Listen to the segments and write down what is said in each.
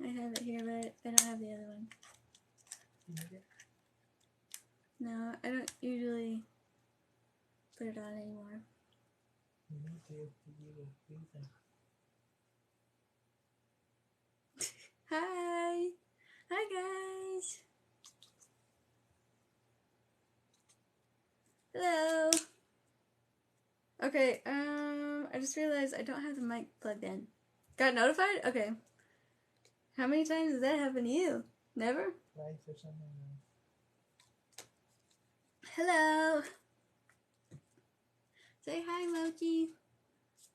I have it here, but I don't have the other one. No, I don't usually put it on anymore. Hi! Hi, guys! Hello! Okay, I just realized I don't have the mic plugged in. Got notified? Okay. How many times does that happen to you? Never? Twice or something. Hello! Say hi, Mochi!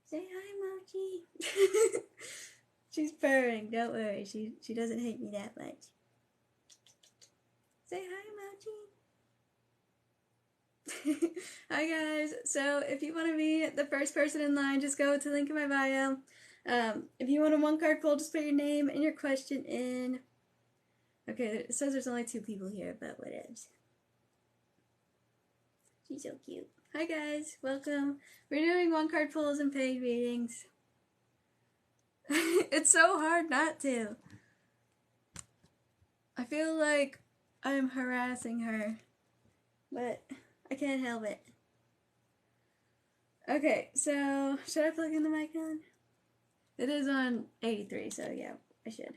Say hi, Mochi! She's purring, don't worry. She doesn't hate me that much. Say hi, Mochi! Hi, guys. So, if you want to be the first person in line, just go to the link in my bio. If you want a one-card pull, just put your name and your question in. Okay, it says there's only 2 people here, but whatevs. She's so cute. Hi, guys. Welcome. We're doing one-card pulls and paid readings. It's so hard not to. I feel like I'm harassing her, but I can't help it. Okay, so should I plug in the mic on? It is on 83, so yeah, I should.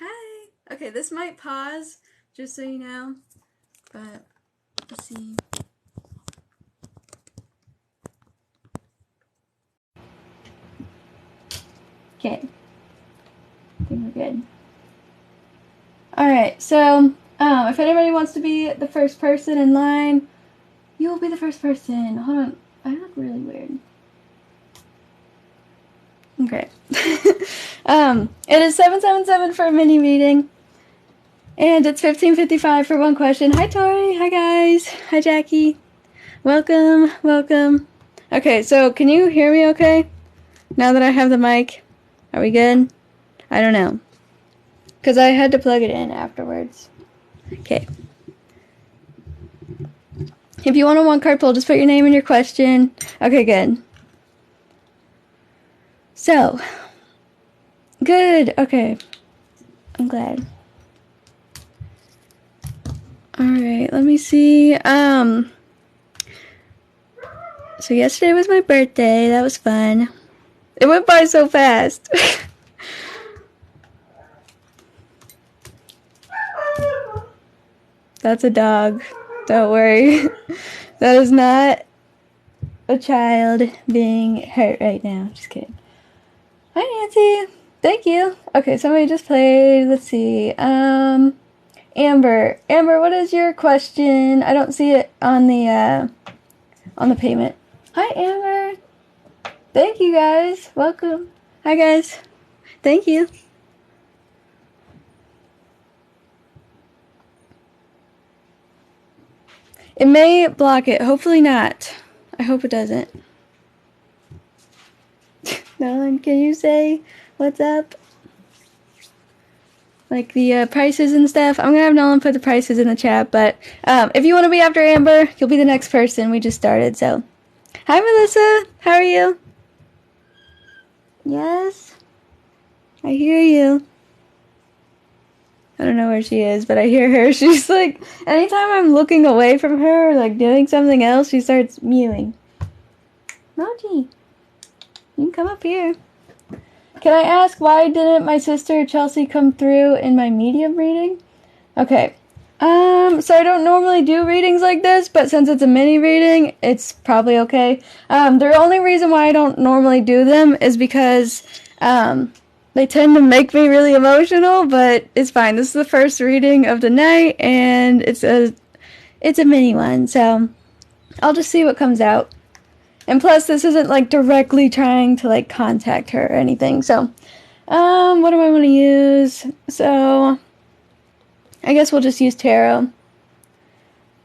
Hi! Okay, this might pause, just so you know, but let's see. Okay. I think we're good. Alright, so, if anybody wants to be the first person in line, you will be the first person. Hold on. I look really weird. Okay. It is 777 for a mini reading. And it's 15:55 for one question. Hi, Tori. Hi, guys. Hi, Jackie. Welcome. Welcome. Okay, so can you hear me okay? Now that I have the mic? Are we good? I don't know. Because I had to plug it in afterwards. Okay. If you want a one-card pull, just put your name and your question. Okay, good. So. Good. Okay. I'm glad. Alright, let me see. So yesterday was my birthday. That was fun. It went by so fast. That's a dog. Don't worry. That is not a child being hurt right now. Just kidding. Hi, Nancy. Thank you. Okay, somebody just played. Let's see. Amber. Amber, what is your question? I don't see it on the payment. Hi, Amber. Thank you, guys. Welcome. Hi, guys. Thank you. It may block it. Hopefully not. I hope it doesn't. Nolan, can you say what's up? Like the prices and stuff. I'm going to have Nolan put the prices in the chat. But if you want to be after Amber, you'll be the next person. We just started, so. Hi, Melissa. How are you? Yes? I hear you. I don't know where she is, but I hear her. She's like, anytime I'm looking away from her or like doing something else, she starts mewing. Moji, you can come up here. Can I ask why didn't my sister Chelsea come through in my medium reading? Okay. So I don't normally do readings like this, but since it's a mini reading, it's probably okay. The only reason why I don't normally do them is because, they tend to make me really emotional, but it's fine. This is the first reading of the night, and it's a mini one, so I'll just see what comes out. And plus, this isn't, like, directly trying to, like, contact her or anything, so, what do I want to use? So, I guess we'll just use tarot.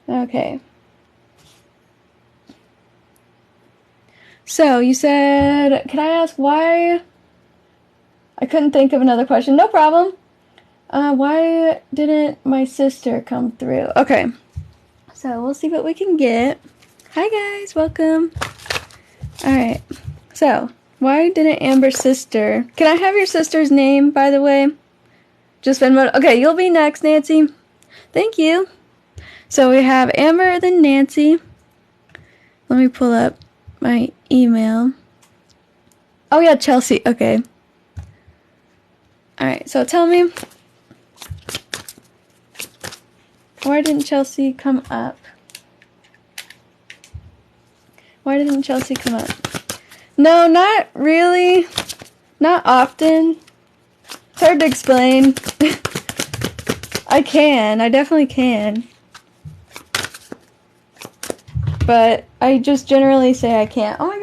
Okay. So, you said, can I ask why? I couldn't think of another question. No problem. Why didn't my sister come through? Okay. So, we'll see what we can get. Hi, guys. Welcome. Alright. So, Why didn't Amber's sister... Can I have your sister's name, by the way? Just Venmo. Okay, you'll be next, Nancy. Thank you. So we have Amber, then Nancy. Let me pull up my email. Oh yeah, Chelsea. Okay. Alright, so tell me. Why didn't Chelsea come up? Why didn't Chelsea come up? No, not really. Not often. It's hard to explain. I definitely can. But I just generally say I can't. Oh my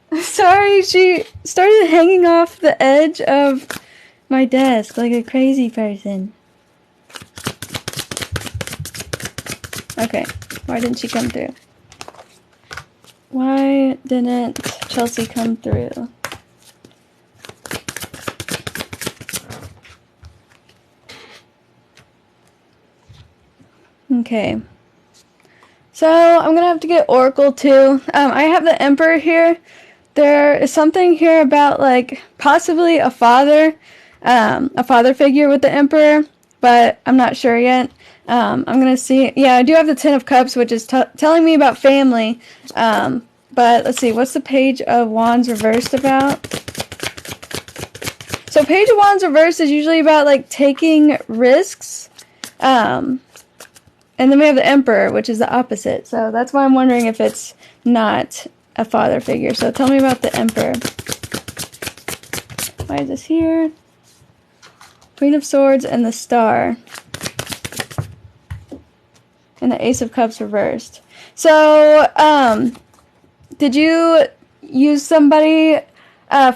god. Sorry, she started hanging off the edge of my desk like a crazy person. Okay, why didn't she come through? Why didn't Chelsea come through? Okay. So, I'm gonna have to get Oracle too. I have the Emperor here. There is something here about, like, possibly a father figure with the Emperor, but I'm not sure yet. I'm gonna see. Yeah, I do have the Ten of Cups, which is telling me about family. But let's see, what's the Page of Wands reversed about? So Page of Wands reversed is usually about, like, taking risks. And then we have the Emperor, which is the opposite. So that's why I'm wondering if it's not a father figure. So tell me about the Emperor. Why is this here? Queen of Swords and the Star. And the Ace of Cups reversed. So, did you use somebody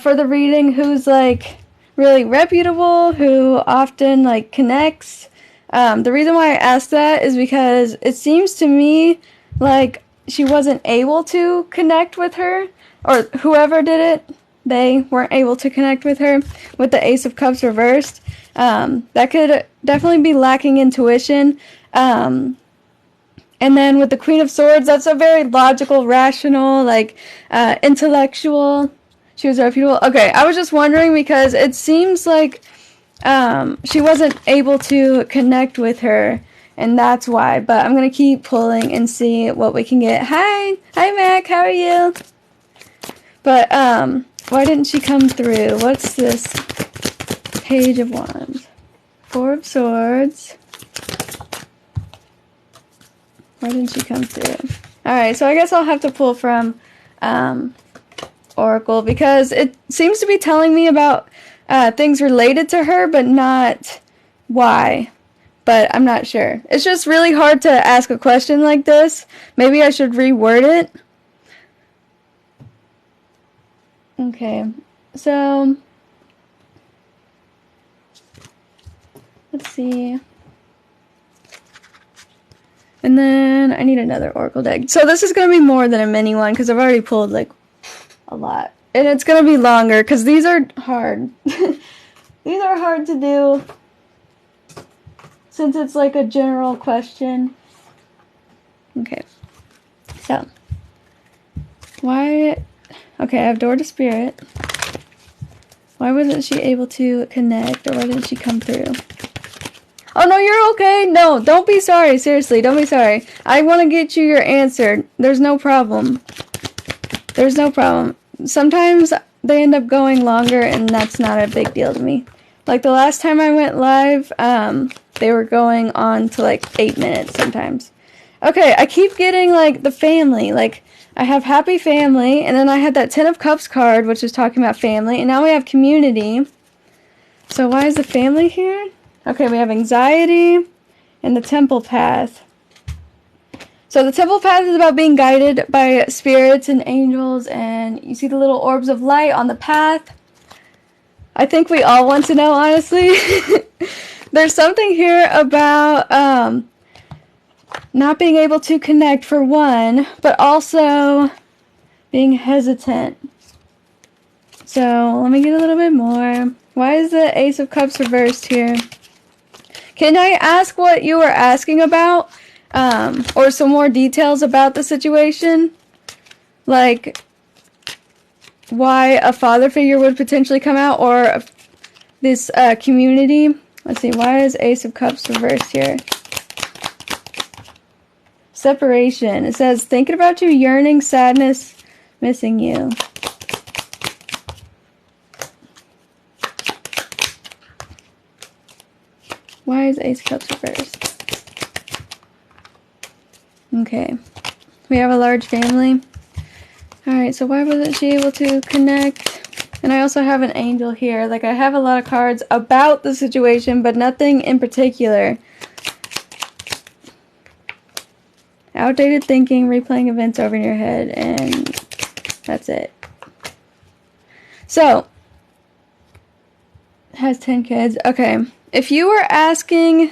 for the reading who's, like, really reputable, who often, like, connects? The reason why I asked that is because it seems to me like she wasn't able to connect with her, or whoever did it, they weren't able to connect with her with the Ace of Cups reversed. That could definitely be lacking intuition. And then with the Queen of Swords, that's a very logical, rational, like, intellectual. She was reputable. Okay, I was just wondering because it seems like she wasn't able to connect with her, and that's why. But I'm going to keep pulling and see what we can get. Hi! Hi, Mac! How are you? But, why didn't she come through? What's this? Page of Wands. Four of Swords. Why didn't she come through? Alright, so I guess I'll have to pull from Oracle, because it seems to be telling me about things related to her, but not why. But I'm not sure. It's just really hard to ask a question like this. Maybe I should reword it. Okay, so let's see. And then I need another Oracle deck. So this is going to be more than a mini one, because I've already pulled, like, a lot. And it's going to be longer, because these are hard. These are hard to do, since it's, like, a general question. Okay. So. Why... Okay, I have Door to Spirit. Why wasn't she able to connect, or why didn't she come through? Oh, no, you're okay. No, don't be sorry. Seriously, don't be sorry. I want to get you your answer. There's no problem. There's no problem. Sometimes they end up going longer, and that's not a big deal to me. Like, the last time I went live, they were going on to, like, 8 minutes sometimes. Okay, I keep getting, like, the family. Like, I have Happy Family, and then I had that Ten of Cups card, which is talking about family, and now we have Community. So why is the family here? Okay, we have Anxiety and the Temple Path. So the Temple Path is about being guided by spirits and angels, and you see the little orbs of light on the path. I think we all want to know, honestly. There's something here about not being able to connect, for one, but also being hesitant. So let me get a little bit more. Why is the Ace of Cups reversed here? Can I ask what you were asking about? Or some more details about the situation? Like, why a father figure would potentially come out, or this community. Let's see, why is Ace of Cups reversed here? Separation. It says, thinking about you, yearning, sadness, missing you. Why is Ace of Cups reversed? Okay. We have a large family. Alright, so why wasn't she able to connect? And I also have an angel here. Like, I have a lot of cards about the situation, but nothing in particular. Outdated thinking, replaying events over in your head, and that's it. So, has 10 kids. Okay. If you were asking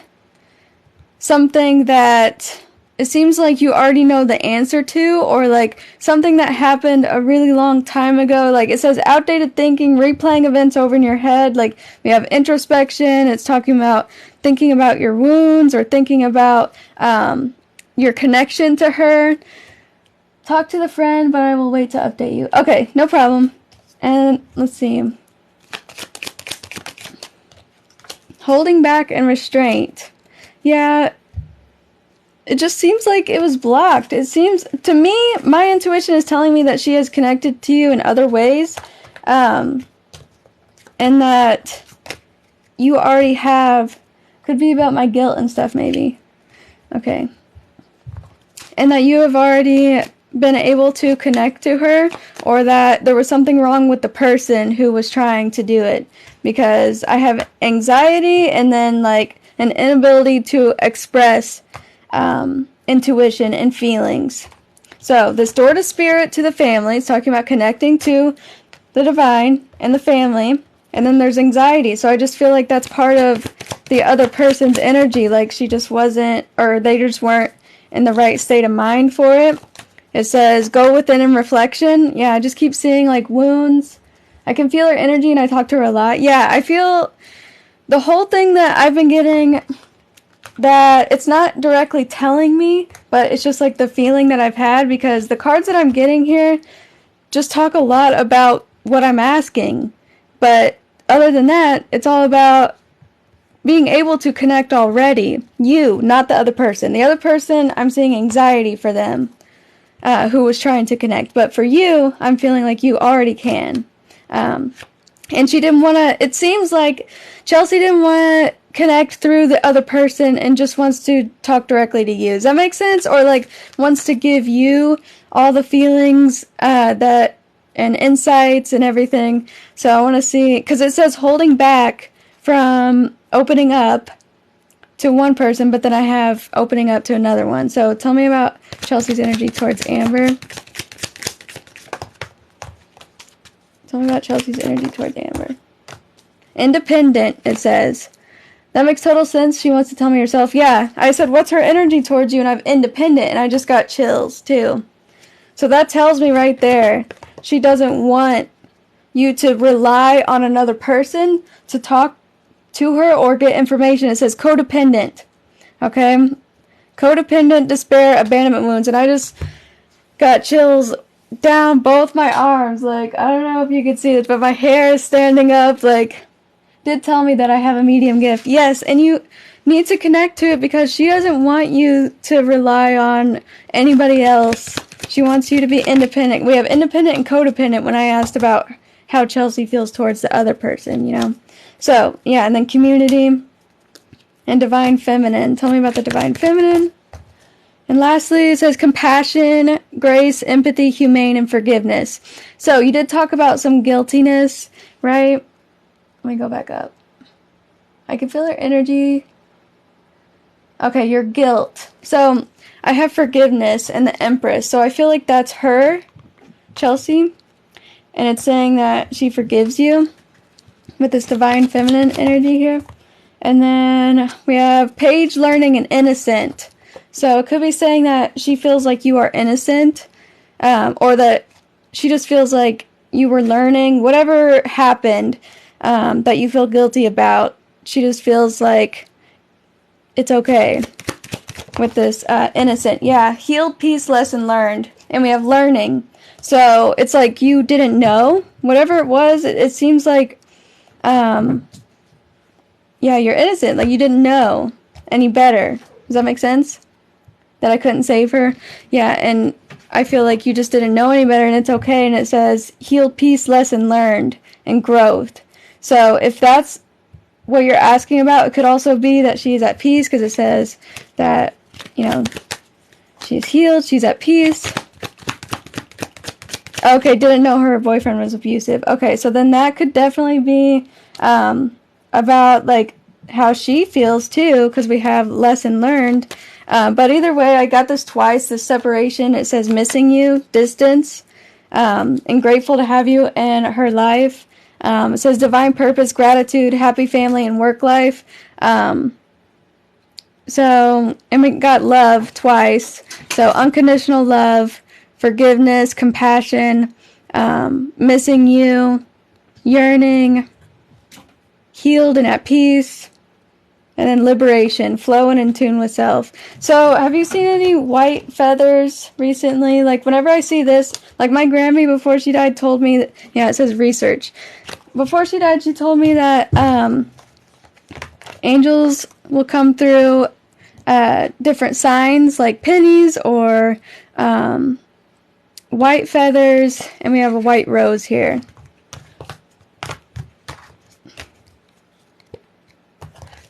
something that it seems like you already know the answer to, or like something that happened a really long time ago, like it says outdated thinking, replaying events over in your head, like we have introspection, it's talking about thinking about your wounds, or thinking about your connection to her. Talk to the friend, but I will wait to update you. Okay, no problem. And let's see. Holding back and restraint. Yeah, it just seems like it was blocked. It seems, to me, my intuition is telling me that she is connected to you in other ways. And that you already have, could be about my guilt and stuff maybe. Okay. And that you have already been able to connect to her, or that there was something wrong with the person who was trying to do it. Because I have anxiety and then like an inability to express intuition and feelings. So this door to spirit to the family is talking about connecting to the divine and the family. And then there's anxiety. So I just feel like that's part of the other person's energy. Like she just wasn't, or they just weren't in the right state of mind for it. It says go within in reflection. Yeah, I just keep seeing like wounds. I can feel her energy and I talk to her a lot. Yeah, I feel the whole thing that I've been getting, that it's not directly telling me, but it's just like the feeling that I've had, because the cards that I'm getting here just talk a lot about what I'm asking. But other than that, it's all about being able to connect already. You, not the other person. The other person, I'm seeing anxiety for them, who was trying to connect. But for you, I'm feeling like you already can. And she didn't want to, it seems like Chelsea didn't want to connect through the other person and just wants to talk directly to you. Does that make sense? Or like wants to give you all the feelings that and insights and everything. So I want to see, because it says holding back from opening up to one person, but then I have opening up to another one. So tell me about Chelsea's energy towards Amber. Tell me about Chelsea's energy towards Amber. Independent, it says. That makes total sense. She wants to tell me herself. Yeah, I said, what's her energy towards you? And I'm independent, and I just got chills, too. So that tells me right there, she doesn't want you to rely on another person to talk to her or get information. It says codependent. Okay? Codependent, despair, abandonment wounds. And I just got chills down both my arms. Like, I don't know if you could see this, but my hair is standing up. Like, did tell me that I have a medium gift. Yes, and you need to connect to it, because she doesn't want you to rely on anybody else. She wants you to be independent. We have independent and codependent when I asked about how Chelsea feels towards the other person, you know. So, yeah, and then community and divine feminine. Tell me about the divine feminine. And lastly, it says compassion, grace, empathy, humane, and forgiveness. So you did talk about some guiltiness, right? Let me go back up. I can feel her energy. Okay, your guilt. So I have forgiveness and the Empress. So I feel like that's her, Chelsea. And it's saying that she forgives you with this divine feminine energy here. And then we have page, learning, and innocent. So it could be saying that she feels like you are innocent, or that she just feels like you were learning. Whatever happened that you feel guilty about, she just feels like it's okay with this innocent. Yeah, healed, peace, lesson learned. And we have learning. So it's like you didn't know. Whatever it was, it seems like, yeah, you're innocent. Like you didn't know any better. Does that make sense? That I couldn't save her? Yeah, and I feel like you just didn't know any better, and it's okay. And it says, healed, peace, lesson learned, and growth. So if that's what you're asking about, it could also be that she's at peace, because it says that, you know, she's healed, she's at peace. Okay, didn't know her boyfriend was abusive. Okay, so then that could definitely be about, like, how she feels, too, because we have lesson learned. But either way, I got this twice, this separation. It says missing you, distance, and grateful to have you in her life. It says divine purpose, gratitude, happy family, and work life. So, and we got love twice. So unconditional love, forgiveness, compassion, missing you, yearning, healed and at peace, and then liberation, flow and in tune with self. So have you seen any white feathers recently? Like whenever I see this, like my Grammy before she died told me that, yeah, it says research. Before she died, she told me that angels will come through different signs like pennies or white feathers, and we have a white rose here.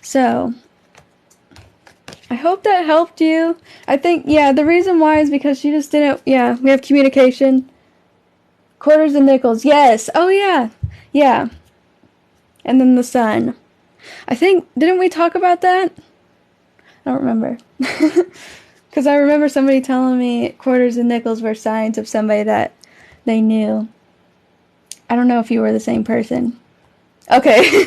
So, I hope that helped you. I think, yeah, the reason why is because she just didn't, yeah, we have communication. Quarters and nickels, yes, oh yeah, yeah. And then the sun. I think, didn't we talk about that? I don't remember. Because I remember somebody telling me quarters and nickels were signs of somebody that they knew. I don't know if you were the same person. Okay.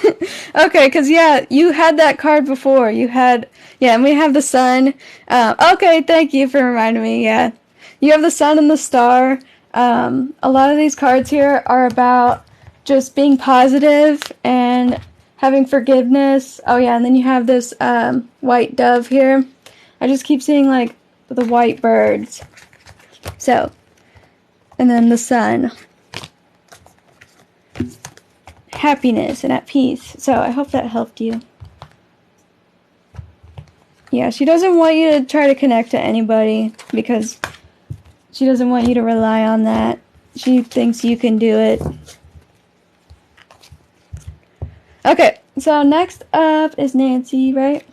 Okay, because, yeah, you had that card before. You had, yeah, and we have the sun. Okay, thank you for reminding me, yeah. You have the sun and the star. A lot of these cards here are about just being positive and having forgiveness. Oh, yeah, and then you have this white dove here. I just keep seeing, like, the white birds. So, and then the sun. Happiness and at peace. So I hope that helped you. Yeah, she doesn't want you to try to connect to anybody because she doesn't want you to rely on that. She thinks you can do it. Okay, so next up is Nancy, right?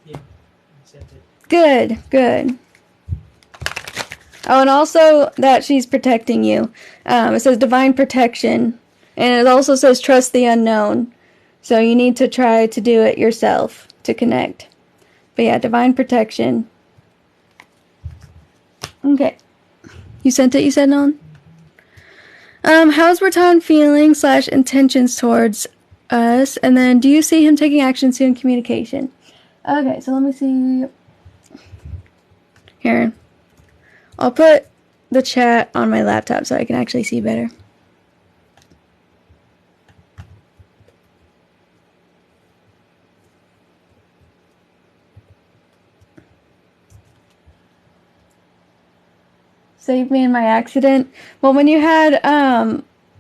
Yeah, accepted. Good, good. Oh, and also that she's protecting you. It says divine protection. And it also says trust the unknown. So you need to try to do it yourself to connect. But yeah, divine protection. Okay. You sent it, you said, Non? How's Berton feeling / intentions towards us? And then do you see him taking action soon? Communication. Okay, so let me see. Here. I'll put the chat on my laptop so I can actually see better. Saved me in my accident. Well, when you had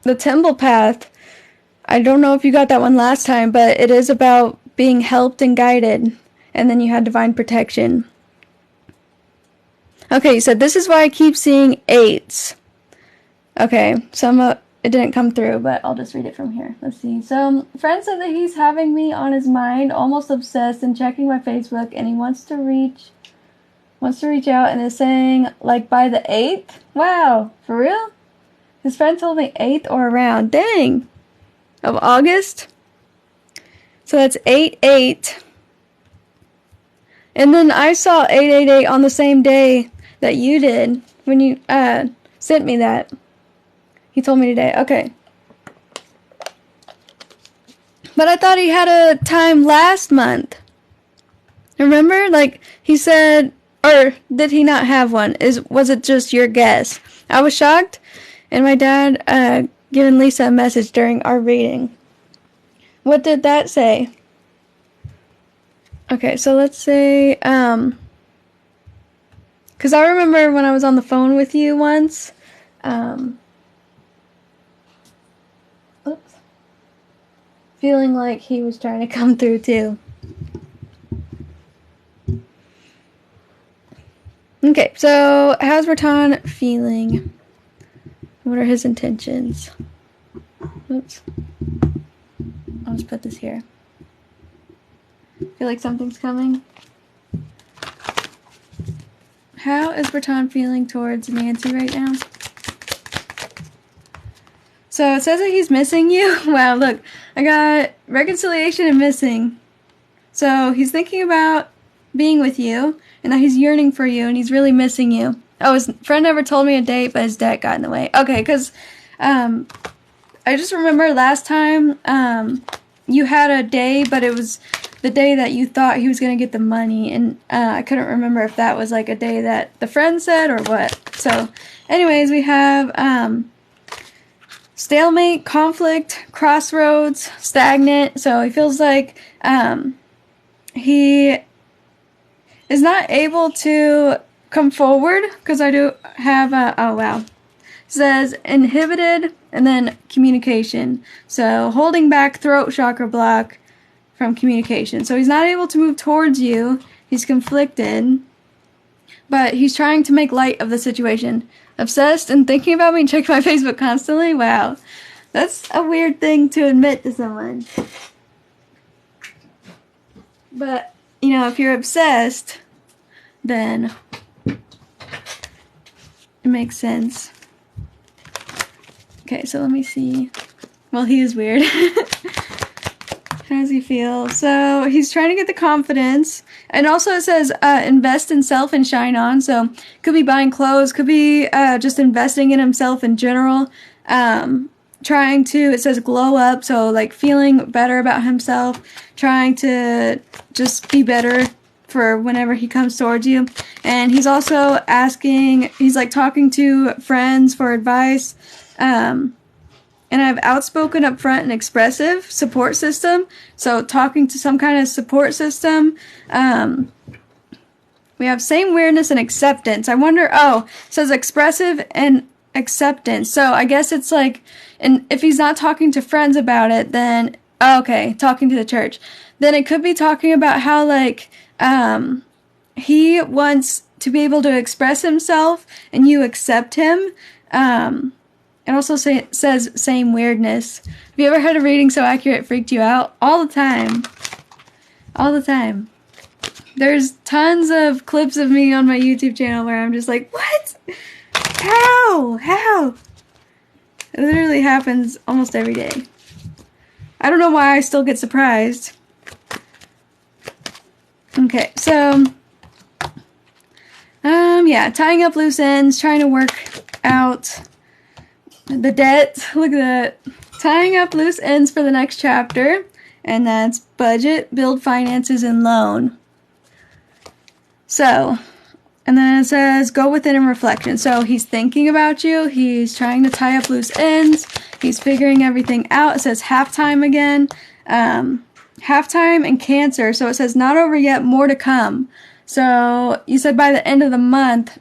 the temple path, I don't know if you got that one last time, but it is about being helped and guided. And then you had divine protection. Okay, so this is why I keep seeing 8s. Okay, so it didn't come through, but I'll just read it from here. Let's see. So, friend said that he's having me on his mind, almost obsessed, and checking my Facebook, and he wants to reach out and is saying, like, by the 8th? Wow, for real? His friend told me 8th or around. Dang! Of August? So that's 8/8. And then I saw 8/8/8 on the same day that you did when you sent me that. He told me today. Okay. But I thought he had a time last month. Remember? Like, he said, or did he not have one? Was it just your guess? I was shocked, and my dad giving Lisa a message during our reading. What did that say? Okay, so let's say, Because I remember when I was on the phone with you once, oops, feeling like he was trying to come through too. Okay, so how's Raton feeling? What are his intentions? Oops. I'll just put this here. Feel like something's coming. How is Raton feeling towards Nancy right now? So it says that he's missing you. Wow, look. I got reconciliation and missing. So he's thinking about being with you, and that he's yearning for you, and he's really missing you. Oh, his friend never told me a date, but his debt got in the way. Okay, because I just remember last time you had a day, but it was the day that you thought he was going to get the money, and I couldn't remember if that was like a day that the friend said or what. So anyways, we have stalemate, conflict, crossroads, stagnant. So he feels like he is not able to come forward, because I do have a, oh wow, it says inhibited and then communication. So holding back, throat chakra block from communication. So he's not able to move towards you. He's conflicted, but he's trying to make light of the situation. Obsessed and thinking about me and checking my Facebook constantly. Wow, that's a weird thing to admit to someone. But, you know, if you're obsessed, then it makes sense. Okay, so let me see. Well, he is weird. How does he feel? So he's trying to get the confidence. And also it says invest in self and shine on. So could be buying clothes, could be just investing in himself in general. Trying to, it says glow up. So like feeling better about himself. Trying to just be better for whenever he comes towards you. And he's also asking, he's like talking to friends for advice. And I have outspoken, upfront, and expressive support system. So talking to some kind of support system. We have same weirdness and acceptance. I wonder, oh, it says expressive and acceptance. So I guess it's like, and if he's not talking to friends about it, then, oh, okay, talking to the church. Then it could be talking about how, like, he wants to be able to express himself and you accept him. It also says same weirdness. Have you ever had a reading so accurate it freaked you out? All the time. All the time. There's tons of clips of me on my YouTube channel where I'm just like, what? How? How? It literally happens almost every day. I don't know why I still get surprised. Okay, so yeah, tying up loose ends, trying to work out the debt. Look at that. Tying up loose ends for the next chapter, and that's budget, build finances, and loan. So, and then it says go within and reflection. So he's thinking about you. He's trying to tie up loose ends. He's figuring everything out. It says halftime again. Halftime and Cancer. So it says not over yet, more to come. So you said by the end of the month.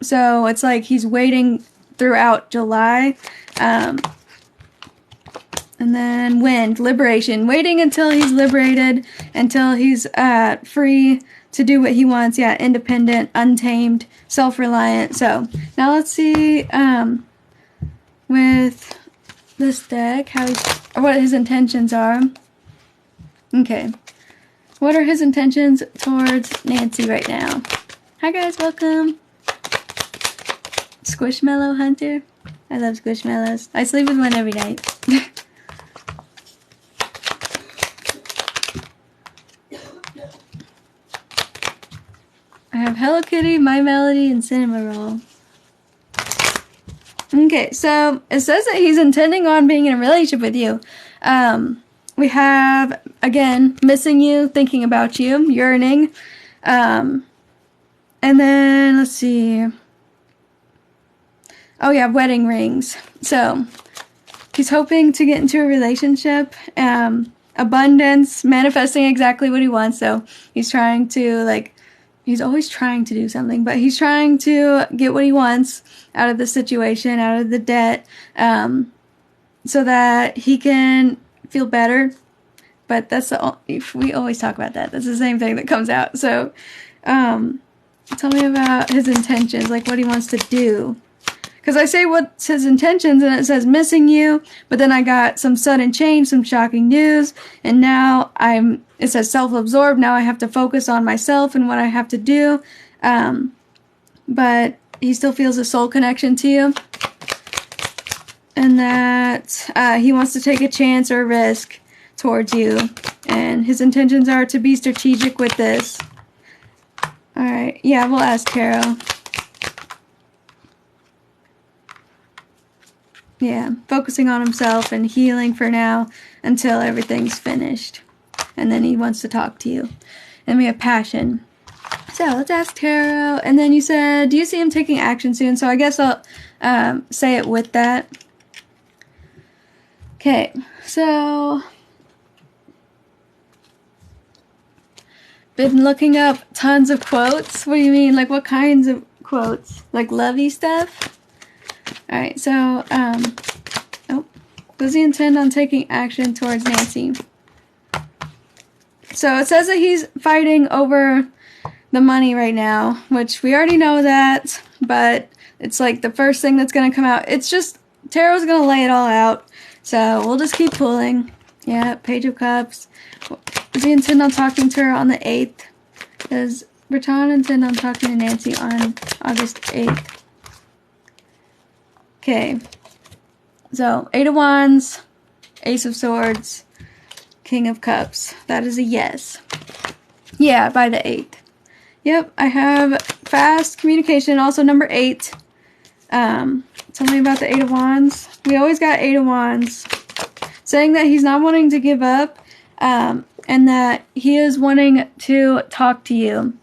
So it's like he's waiting throughout July. And then Wind, liberation. Waiting until he's liberated, until he's free to do what he wants. Yeah, independent, untamed, self-reliant. So now let's see with this deck what his intentions are. Okay. What are his intentions towards Nancy right now? Hi guys, welcome. Squishmallow Hunter. I love Squishmallows. I sleep with one every night. I have Hello Kitty, My Melody, and Cinema Roll. Okay, so it says that he's intending on being in a relationship with you. We have, again, missing you, thinking about you, yearning. And then, let's see. Oh yeah, wedding rings. So, he's hoping to get into a relationship. Abundance, manifesting exactly what he wants. So, he's trying to, like, he's always trying to do something, but he's trying to get what he wants out of the situation, out of the debt, so that he can feel better. But that's we always talk about that. That's the same thing that comes out. So, tell me about his intentions, like what he wants to do. Because I say what's his intentions, and it says missing you, but then I got some sudden change, some shocking news, and now it says self-absorbed. Now I have to focus on myself and what I have to do. But he still feels a soul connection to you. And that he wants to take a chance or a risk towards you. And his intentions are to be strategic with this. Alright, yeah, we'll ask Tarot. Yeah, focusing on himself and healing for now until everything's finished. And then he wants to talk to you. And we have passion. So let's ask Tarot. And then you said, do you see him taking action soon? So I guess I'll say it with that. Okay, so been looking up tons of quotes. What do you mean? Like what kinds of quotes? Like lovey stuff? Alright, so, does he intend on taking action towards Nancy? So it says that he's fighting over the money right now, which we already know that, but it's like the first thing that's going to come out. It's just, Tarot's going to lay it all out, so we'll just keep pulling. Yeah, Page of Cups. Does he intend on talking to her on the 8th? Does Bertrand intend on talking to Nancy on August 8th? Okay, so 8 of Wands, Ace of Swords, King of Cups. That is a yes. Yeah, by the 8th. Yep, I have fast communication, also number 8. Tell me about the 8 of Wands. We always got 8 of Wands. Saying that he's not wanting to give up, and that he is wanting to talk to you.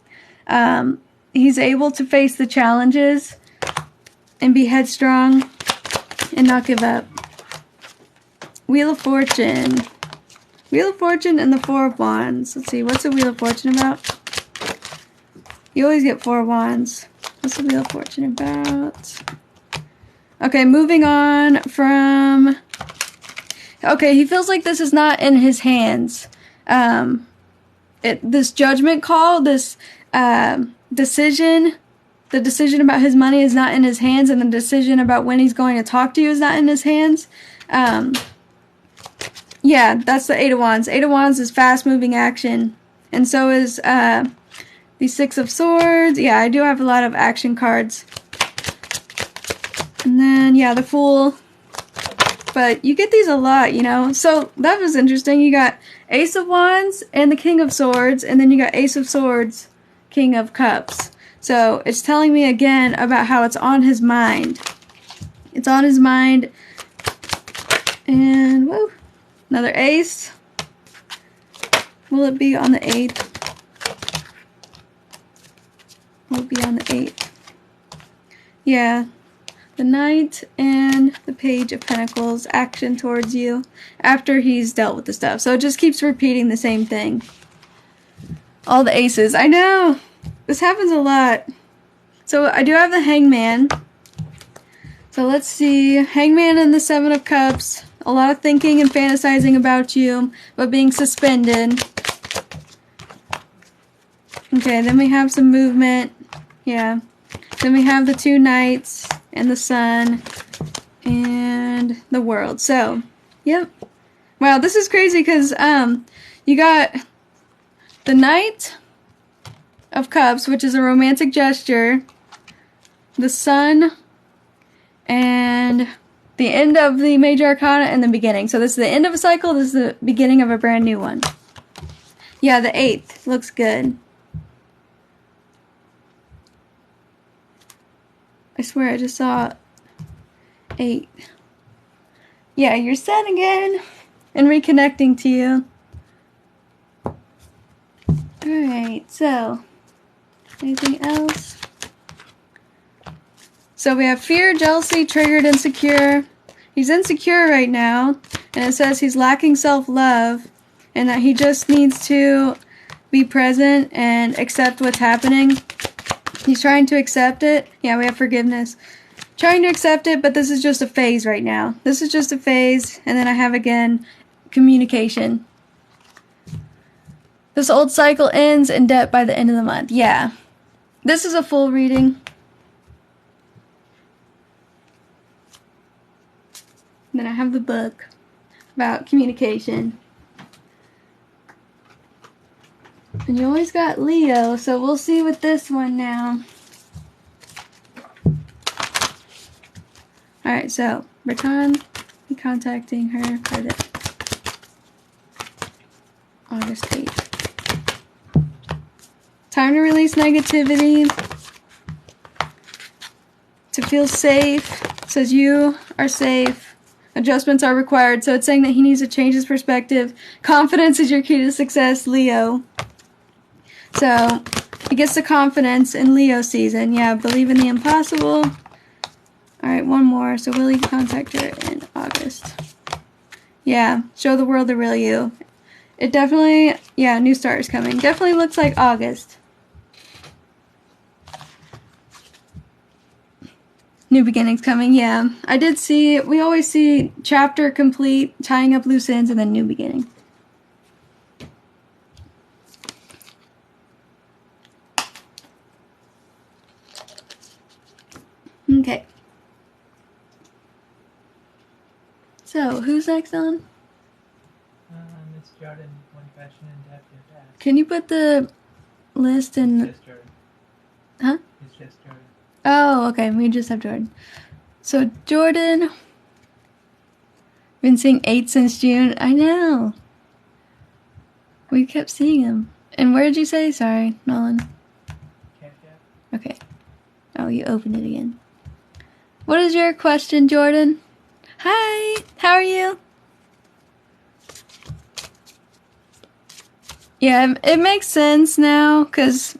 He's able to face the challenges and be headstrong and not give up. Wheel of Fortune. Wheel of Fortune and the 4 of Wands. Let's see, what's the Wheel of Fortune about? You always get 4 of Wands. What's the Wheel of Fortune about? Okay, moving on from... Okay, he feels like this is not in his hands. This judgment call, this decision... The decision about his money is not in his hands, and the decision about when he's going to talk to you is not in his hands. Yeah, that's the 8 of Wands. 8 of Wands is fast-moving action. And so is the 6 of Swords. Yeah, I do have a lot of action cards. And then, yeah, the Fool. But you get these a lot, you know. So that was interesting. You got Ace of Wands and the King of Swords, and then you got Ace of Swords, King of Cups. So it's telling me again about how it's on his mind. It's on his mind. And, whoa, another ace. Will it be on the 8th? Will it be on the 8th? Yeah. The Knight and the Page of Pentacles, action towards you after he's dealt with the stuff. So it just keeps repeating the same thing. All the aces. I know! This happens a lot. So I do have the Hangman. So let's see. Hangman and the 7 of Cups. A lot of thinking and fantasizing about you, but being suspended. Okay, then we have some movement. Yeah. Then we have the 2 Knights and the Sun and the World. So, yep. Wow, this is crazy because you got the Knight of Cups, which is a romantic gesture, the Sun, and the end of the Major Arcana and the beginning. So this is the end of a cycle, this is the beginning of a brand new one. Yeah, the 8th looks good. I swear I just saw 8. Yeah, you're set again and reconnecting to you. Alright, so anything else? So we have fear, jealousy, triggered, insecure. He's insecure right now, and it says he's lacking self-love, and that he just needs to be present and accept what's happening. He's trying to accept it. Yeah, we have forgiveness. Trying to accept it, but this is just a phase right now. This is just a phase, and then I have, again, communication. This old cycle ends in debt by the end of the month. Yeah. This is a full reading. Then I have the book about communication. And you always got Leo, so we'll see with this one now. Alright, so Rakan be contacting her for the August 8th. Time to release negativity. To feel safe. It says you are safe. Adjustments are required. So it's saying that he needs to change his perspective. Confidence is your key to success, Leo. So he gets the confidence in Leo season. Yeah, believe in the impossible. Alright, one more. So will he contact her in August? Yeah, show the world the real you. It definitely, yeah, new start is coming. Definitely looks like August. New beginnings coming, yeah. I did see, we always see chapter complete, tying up loose ends, and then new beginning. Okay. So, who's next on? Miss Jordan, one question and depth your dad. Can you put the list in... It's just Jordan. Huh? It's just Jordan. Oh, okay. We just have Jordan. So, Jordan... Been seeing 8 since June. I know. We kept seeing him. And where did you say? Sorry, Nolan. Can't get. Okay. Oh, you opened it again. What is your question, Jordan? Hi! How are you? Yeah, it makes sense now, because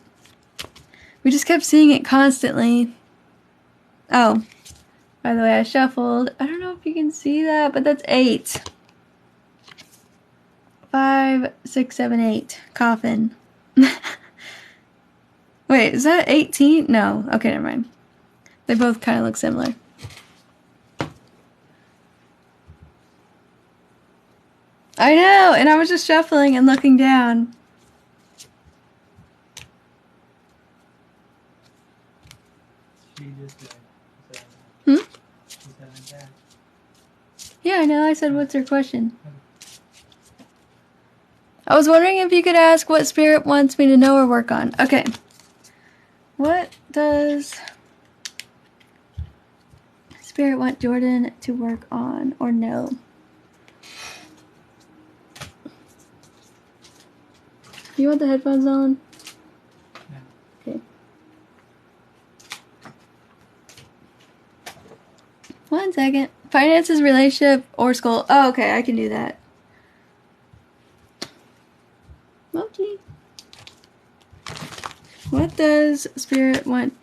we just kept seeing it constantly. Oh, by the way, I shuffled. I don't know if you can see that, but that's 8. 5, 6, 7, 8. Coffin. Wait, is that 18? No. Okay, never mind. They both kind of look similar. I know, and I was just shuffling and looking down. She just did. She said that. Yeah, I know. I said, what's her question? I was wondering if you could ask what spirit wants me to know or work on. Okay. What does spirit want Jordan to work on or know? You want the headphones on? Yeah. Okay. One second. Finances, relationship, or school. Oh, okay. I can do that. Mochi. What does Spirit want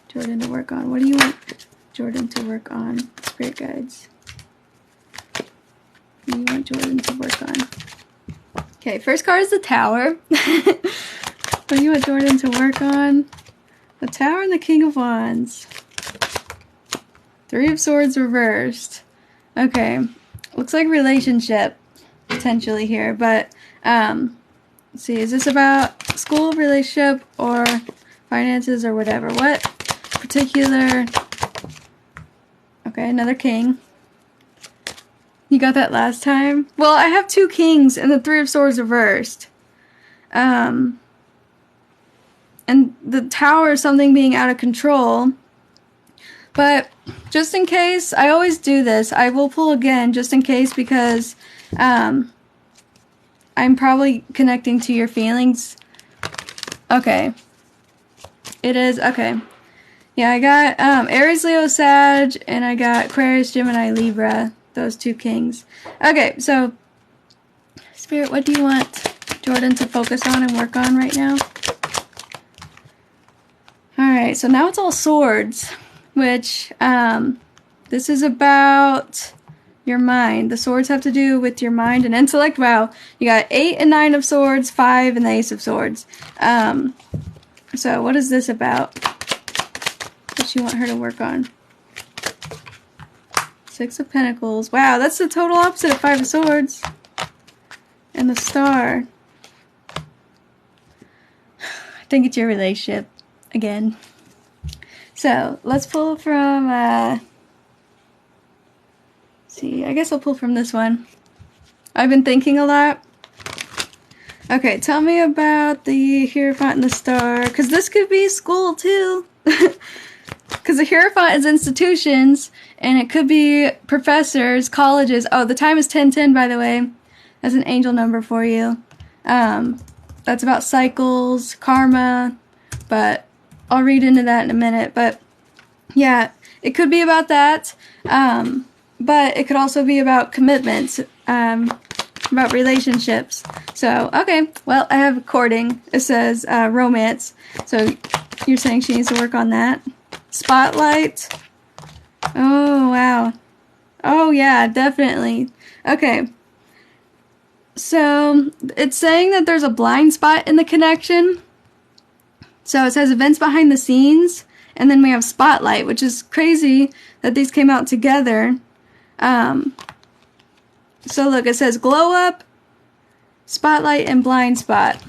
Jordan to work on? What do you want Jordan to work on? Spirit guides. What do you want Jordan to work on? Okay, first card is the Tower. What do you want Jordan to work on? The Tower and the King of Wands. 3 of Swords reversed. Okay, looks like relationship potentially here, but let's see, is this about school, relationship, or finances, or whatever? What particular... Okay, another king. You got that last time? Well, I have 2 kings and the 3 of Swords reversed. And the Tower is something being out of control. But just in case, I always do this. I will pull again just in case because I'm probably connecting to your feelings. Okay. It is, okay. Yeah, I got Aries, Leo, Sag, and I got Aquarius, Gemini, Libra. Those 2 kings. Okay, so Spirit, what do you want Jordan to focus on and work on right now? Alright, so now it's all swords, which this is about your mind. The swords have to do with your mind and intellect. Wow, you got 8 and 9 of swords, 5 and the ace of swords. So what is this about? What you want her to work on? 6 of pentacles. Wow, that's the total opposite of 5 of swords. And the star. I think it's your relationship again. So let's pull from see, I guess I'll pull from this one. I've been thinking a lot. Okay, tell me about the Hierophant and the Star, because this could be school too. Because the Hierophant is institutions, and it could be professors, colleges. Oh, the time is 10:10, by the way. That's an angel number for you. That's about cycles, karma, but I'll read into that in a minute. But yeah, it could be about that. But it could also be about commitments, about relationships. So, okay, well, I have courting. It says romance. So you're saying she needs to work on that. Spotlight. Oh, wow. Oh, yeah, definitely. Okay. So it's saying that there's a blind spot in the connection. So it says events behind the scenes. And then we have spotlight, which is crazy that these came out together. So look, it says glow up, spotlight, and blind spot.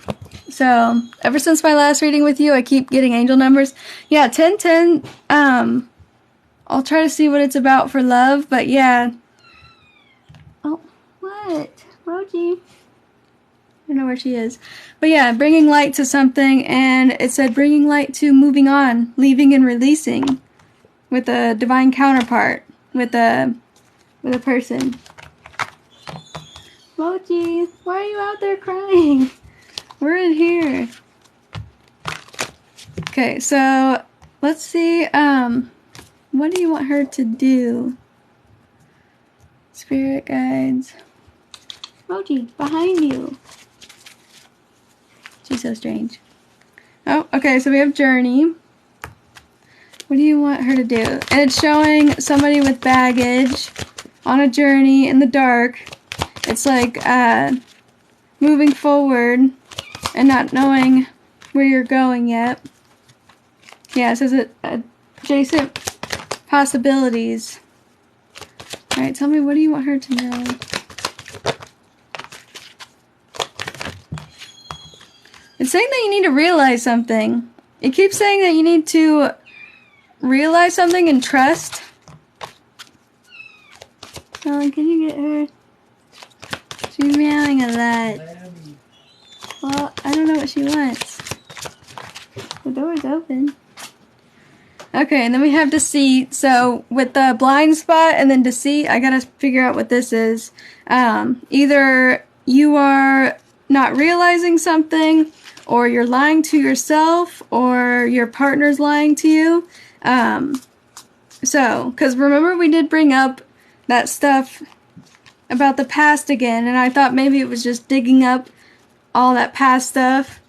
So ever since my last reading with you, I keep getting angel numbers. Yeah, 10:10. I'll try to see what it's about for love, but yeah. Oh, what? Roji. I don't know where she is. But yeah, bringing light to something, and it said bringing light to moving on, leaving and releasing with a divine counterpart, with a person. Mochi, why are you out there crying? We're in here. Okay, so let's see, what do you want her to do? Spirit guides. Mochi, behind you. She's so strange. Oh, okay, so we have journey. What do you want her to do? And it's showing somebody with baggage on a journey in the dark. It's like moving forward and not knowing where you're going yet. Yeah, it says adjacent possibilities. Alright, tell me, what do you want her to know? It's saying that you need to realize something. It keeps saying that you need to realize something and trust. Can you get her? She's meowing a lot. Well, I don't know what she wants. The door's open. Okay, and then we have deceit. So with the blind spot and then deceit, I gotta figure out what this is. Either you are not realizing something, or you're lying to yourself, or your partner's lying to you. Because remember we did bring up that stuff about the past again, and I thought maybe it was just digging up all that past stuff.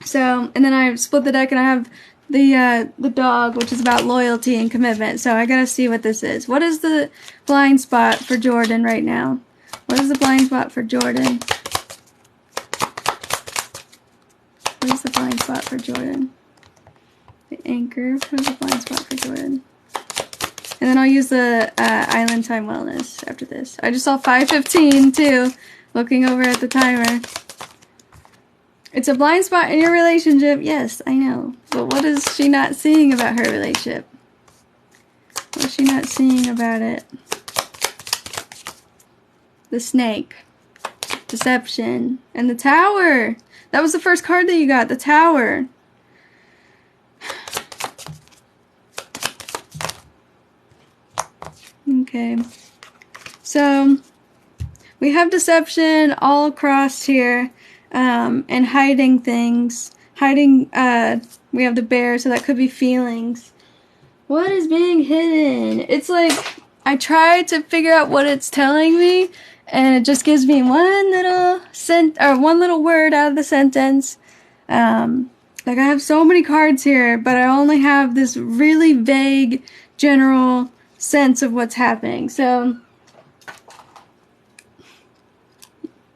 So, and then I split the deck and I have the dog, which is about loyalty and commitment. So I gotta see what this is. What is the blind spot for Jordan right now? What is the blind spot for Jordan? What is the blind spot for Jordan? The anchor. What is the blind spot for Jordan? And then I'll use the Island Time Wellness after this. I just saw 5:15 too, looking over at the timer. It's a blind spot in your relationship. Yes, I know. But what is she not seeing about her relationship? What is she not seeing about it? The snake. Deception. And the tower. That was the first card that you got. The tower. Okay. So, we have deception all across here. And hiding things. Hiding, we have the bear, so that could be feelings. What is being hidden? It's like, I try to figure out what it's telling me, and it just gives me one little word out of the sentence. Like, I have so many cards here, but I only have this really vague, general sense of what's happening. So,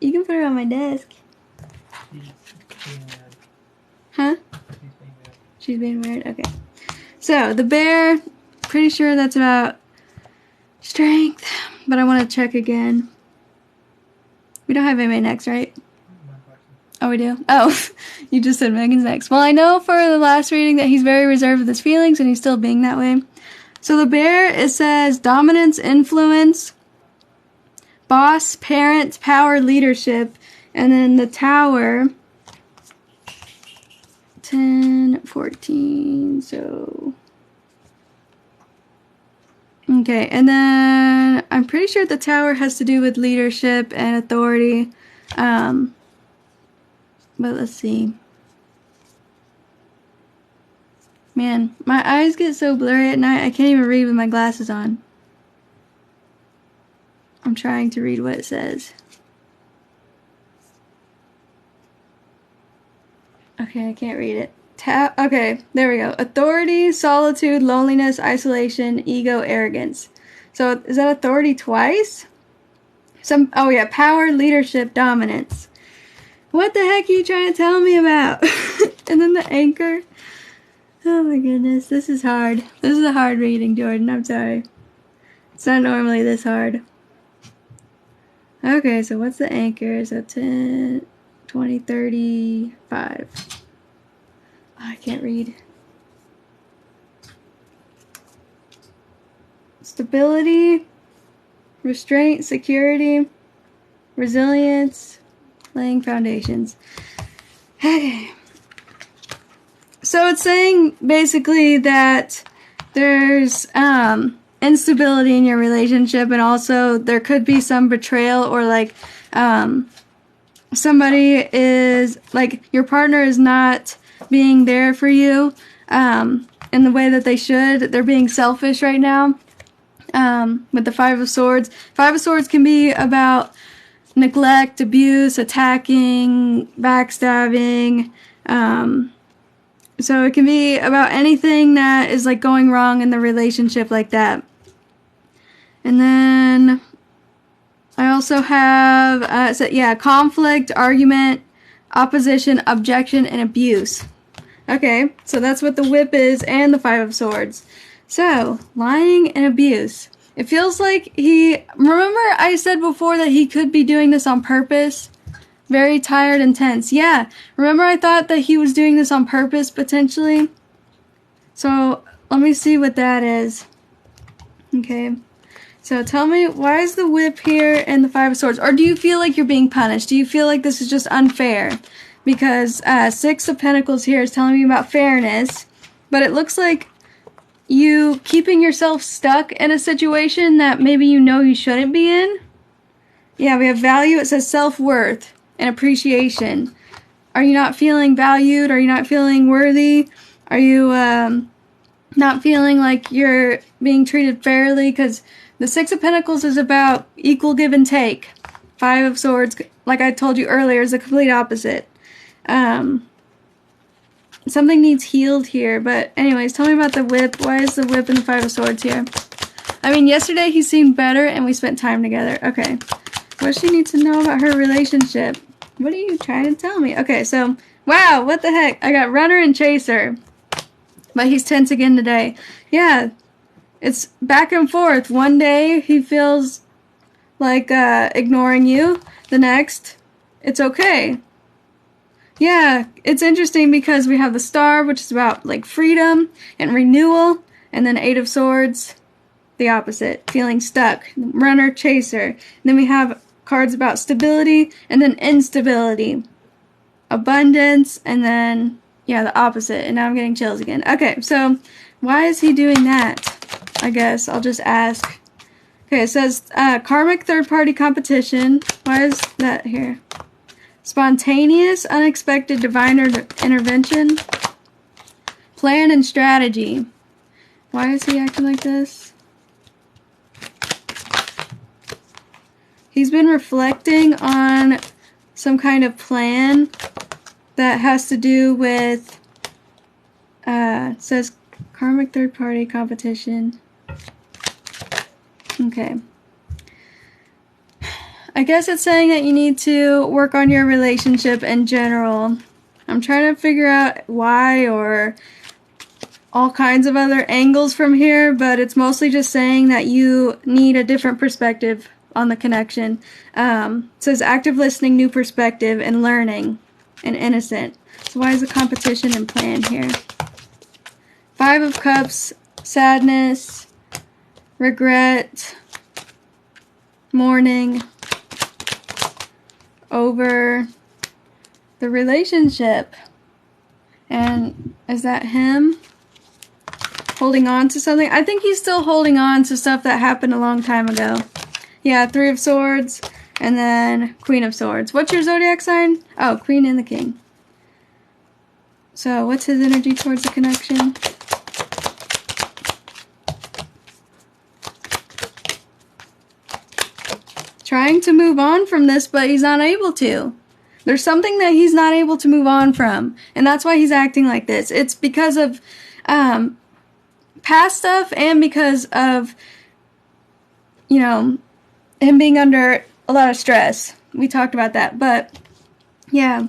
You can put her on my desk. She's being weird. Huh? She's being weird. She's being weird? Okay. So, the bear, pretty sure that's about strength, but I want to check again. We don't have anybody next, right? One person. Oh, we do? Oh, you just said Megan's next. Well, I know for the last reading that he's very reserved with his feelings, and he's still being that way. So the bear, it says dominance, influence, boss, parent, power, leadership. And then the tower, 10, 14, so... Okay, and then I'm pretty sure the tower has to do with leadership and authority. But let's see. Man, my eyes get so blurry at night, I can't even read with my glasses on. I'm trying to read what it says. Okay, I can't read it. Okay, there we go. Authority, solitude, loneliness, isolation, ego, arrogance. So is that authority twice? Oh yeah, power, leadership, dominance. What the heck are you trying to tell me about? And then the anchor. Oh my goodness, this is hard. This is a hard reading, Jordan. I'm sorry. It's not normally this hard. Okay, so what's the anchor? So 10, 20, 35. Oh, I can't read. Stability, restraint, security, resilience, laying foundations. Okay. So it's saying basically that there's instability in your relationship, and also there could be some betrayal, or like somebody is like your partner is not being there for you in the way that they should. They're being selfish right now. With the Five of Swords. Five of Swords can be about neglect, abuse, attacking, backstabbing. So it can be about anything that is like going wrong in the relationship like that. And then I also have, conflict, argument, opposition, objection, and abuse. Okay, so that's what the whip is and the Five of Swords. So, lying and abuse. It feels like remember I said before that he could be doing this on purpose? Very tired and tense. Yeah, remember I thought that he was doing this on purpose, potentially? So, let me see what that is. Okay. So, tell me, why is the whip here and the Five of Swords? Or do you feel like you're being punished? Do you feel like this is just unfair? Because Six of Pentacles here is telling me about fairness. But it looks like you keeping yourself stuck in a situation that maybe you know you shouldn't be in. Yeah, we have value. It says self-worth and appreciation. Are you not feeling valued? Are you not feeling worthy? Are you not feeling like you're being treated fairly? Because the Six of Pentacles is about equal give and take. Five of Swords, like I told you earlier, is the complete opposite. Something needs healed here, but anyways, tell me about the whip. Why is the whip and the Five of Swords here? I mean, yesterday he seemed better and we spent time together. Okay. What does she need to know about her relationship? What are you trying to tell me? Okay, so, wow, what the heck? I got runner and chaser. But he's tense again today. Yeah, it's back and forth. One day he feels like ignoring you. The next, it's okay. Yeah, it's interesting because we have the Star, which is about like freedom and renewal, and then Eight of Swords, the opposite, feeling stuck. Runner, chaser. And then we have cards about stability and then instability, abundance, and then yeah, the opposite. And now I'm getting chills again. Okay, so why is he doing that? I guess I'll just ask. Okay, it says karmic third-party competition. Why is that here? Spontaneous, unexpected divine intervention. Plan and strategy. Why is he acting like this? He's been reflecting on some kind of plan that has to do with, it says karmic third-party competition. Okay. I guess it's saying that you need to work on your relationship in general. I'm trying to figure out why or all kinds of other angles from here, but it's mostly just saying that you need a different perspective on the connection. It says active listening, new perspective, and learning, and innocent. So why is the competition and plan here? 5 of Cups, sadness, regret, mourning over the relationship. And is that him holding on to something? I think he's still holding on to stuff that happened a long time ago. Yeah, 3 of Swords and then Queen of Swords. What's your zodiac sign? Oh, Queen and the King. So what's his energy towards the connection? Trying to move on from this, but he's not able to. There's something that he's not able to move on from, and that's why he's acting like this. It's because of past stuff and because of, you know, him being under a lot of stress. We talked about that, but yeah.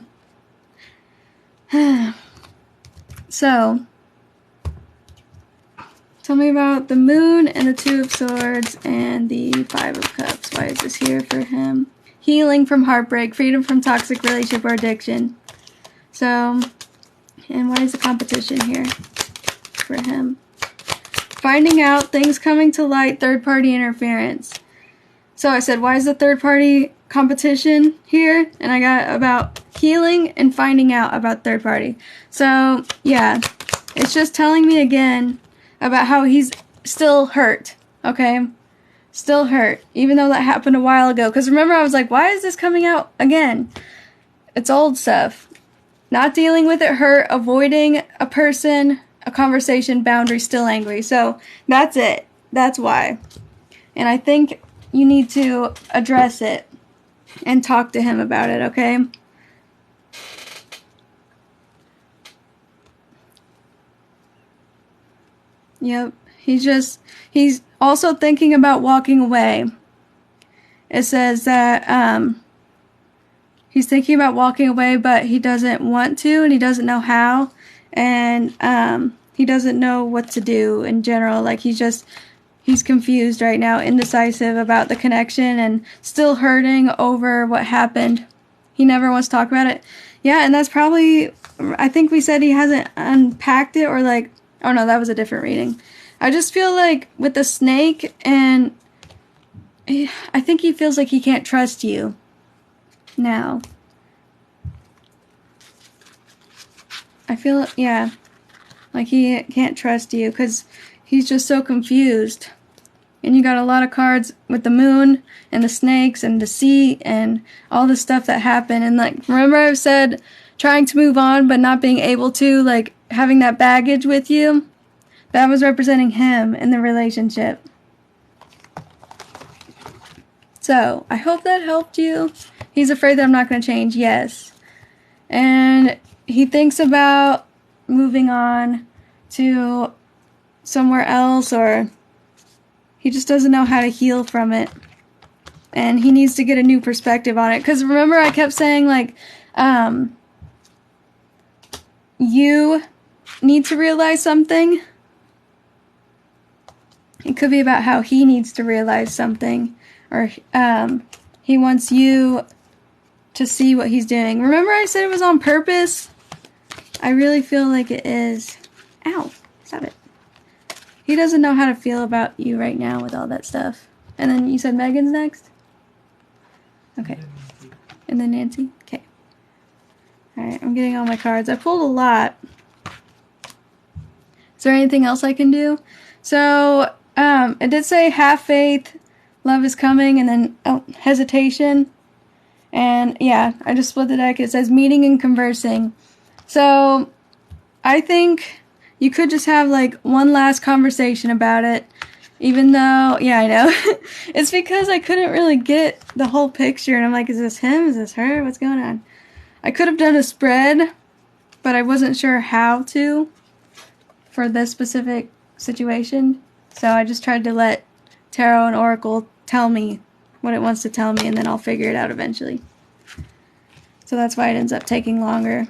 So, tell me about the Moon and the 2 of Swords and the 5 of Cups. Why is this here for him? Healing from heartbreak, freedom from toxic relationship or addiction. So, and why is the competition here for him? Finding out, things coming to light, third-party interference. So I said, why is the third-party competition here? And I got about healing and finding out about third-party. So, yeah, it's just telling me again about how he's still hurt, okay? Still hurt, even though that happened a while ago. Because remember, I was like, why is this coming out again? It's old stuff. Not dealing with it hurt, avoiding a person, a conversation, boundary, still angry. So that's it. That's why. And I think you need to address it and talk to him about it, okay? Yep. He's also thinking about walking away. It says that he's thinking about walking away, but he doesn't want to, and he doesn't know how, and he doesn't know what to do in general. Like, he's confused right now, indecisive about the connection, and still hurting over what happened. He never wants to talk about it. Yeah, and that's probably, I think we said he hasn't unpacked it, or like, oh no, that was a different reading. I just feel like with the snake, and I think he feels like he can't trust you now. I feel, yeah, like he can't trust you because he's just so confused. And you got a lot of cards with the moon and the snakes and the sea and all the stuff that happened. And like, remember I said trying to move on but not being able to, like having that baggage with you? That was representing him in the relationship. So, I hope that helped you. He's afraid that I'm not going to change, yes. And he thinks about moving on to somewhere else, or he just doesn't know how to heal from it. And he needs to get a new perspective on it. Because remember I kept saying, like, you need to realize something. It could be about how he needs to realize something. Or he wants you to see what he's doing. Remember I said it was on purpose? I really feel like it is. Ow. Stop it. He doesn't know how to feel about you right now with all that stuff. And then you said Megan's next? Okay. And then Nancy? Okay. Alright, I'm getting all my cards. I pulled a lot. Is there anything else I can do? So, it did say have faith, love is coming, and then hesitation. And yeah, I just split the deck. It says meeting and conversing. So, I think you could just have like one last conversation about it. Even though, yeah, I know. It's because I couldn't really get the whole picture. And I'm like, is this him? Is this her? What's going on? I could have done a spread, but I wasn't sure how to for this specific situation. So I just tried to let Tarot and Oracle tell me what it wants to tell me, and then I'll figure it out eventually. So that's why it ends up taking longer.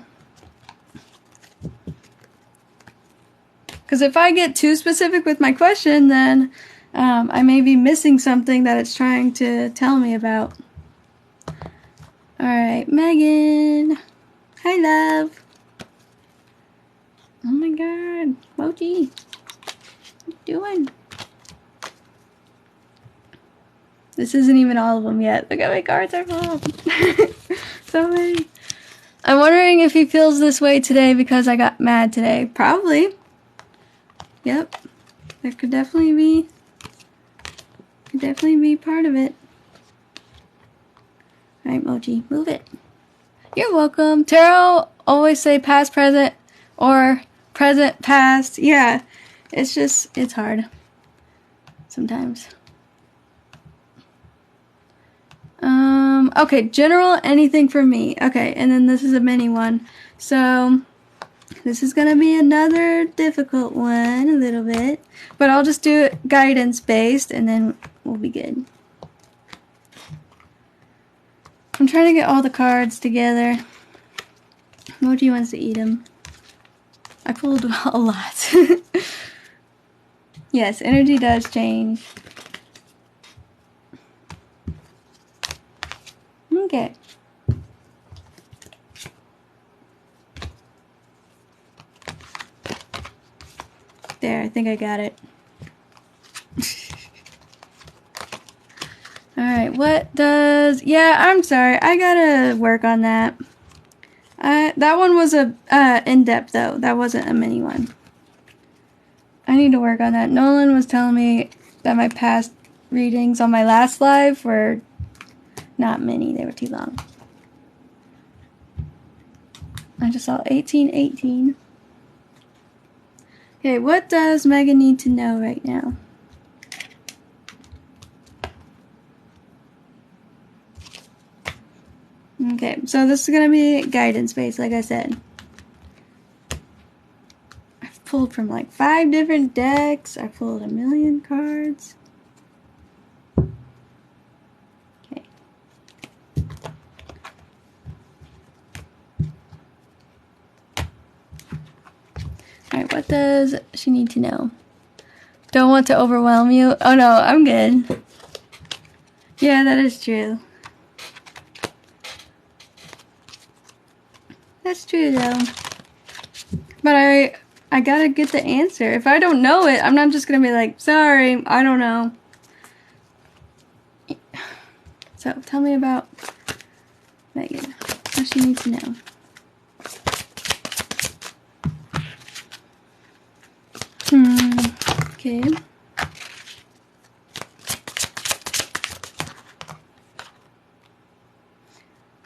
Because if I get too specific with my question, then I may be missing something that it's trying to tell me about. Alright, Megan. Hi, love. Oh my god. Mochi. What you doing? This isn't even all of them yet. Look at my cards are full. So many. I'm wondering if he feels this way today because I got mad today. Probably. Yep. That could definitely be part of it. Alright, Mochi, move it. You're welcome. Tarot always say past, present, or present, past. Yeah. It's hard. Sometimes. Okay, general, anything for me. Okay, and then this is a mini one. So, this is gonna be another difficult one, a little bit. But I'll just do it guidance-based, and then we'll be good. I'm trying to get all the cards together. Moji wants to eat them. I pulled a lot. Yes, energy does change. Okay. There, I think I got it. Alright, what does... Yeah, I'm sorry. I gotta work on that. That one was a in-depth, though. That wasn't a mini one. I need to work on that. Nolan was telling me that my past readings on my last live were not mini. They were too long. I just saw 1818. Okay, what does Megan need to know right now? Okay, so this is going to be guidance-based, like I said. I've pulled from like 5 different decks. I pulled a million cards. Okay. Alright, what does she need to know? Don't want to overwhelm you. Oh no, I'm good. Yeah, that is true. That's true though. But I gotta get the answer. If I don't know it, I'm not just gonna be like, sorry, I don't know. So tell me about Megan. What she needs to know. Okay.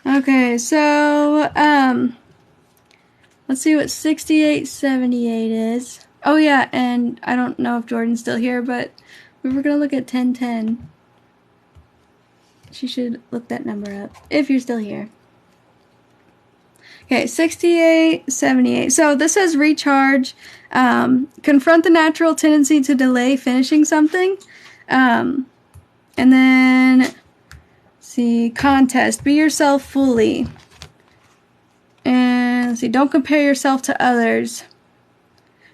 Okay, so, let's see what 6878 is. Oh yeah, and I don't know if Jordan's still here, but we were gonna look at 1010. She should look that number up, if you're still here. Okay, 6878. So this says recharge. Confront the natural tendency to delay finishing something. And then, see, contest. Be yourself fully. And let's see, don't compare yourself to others.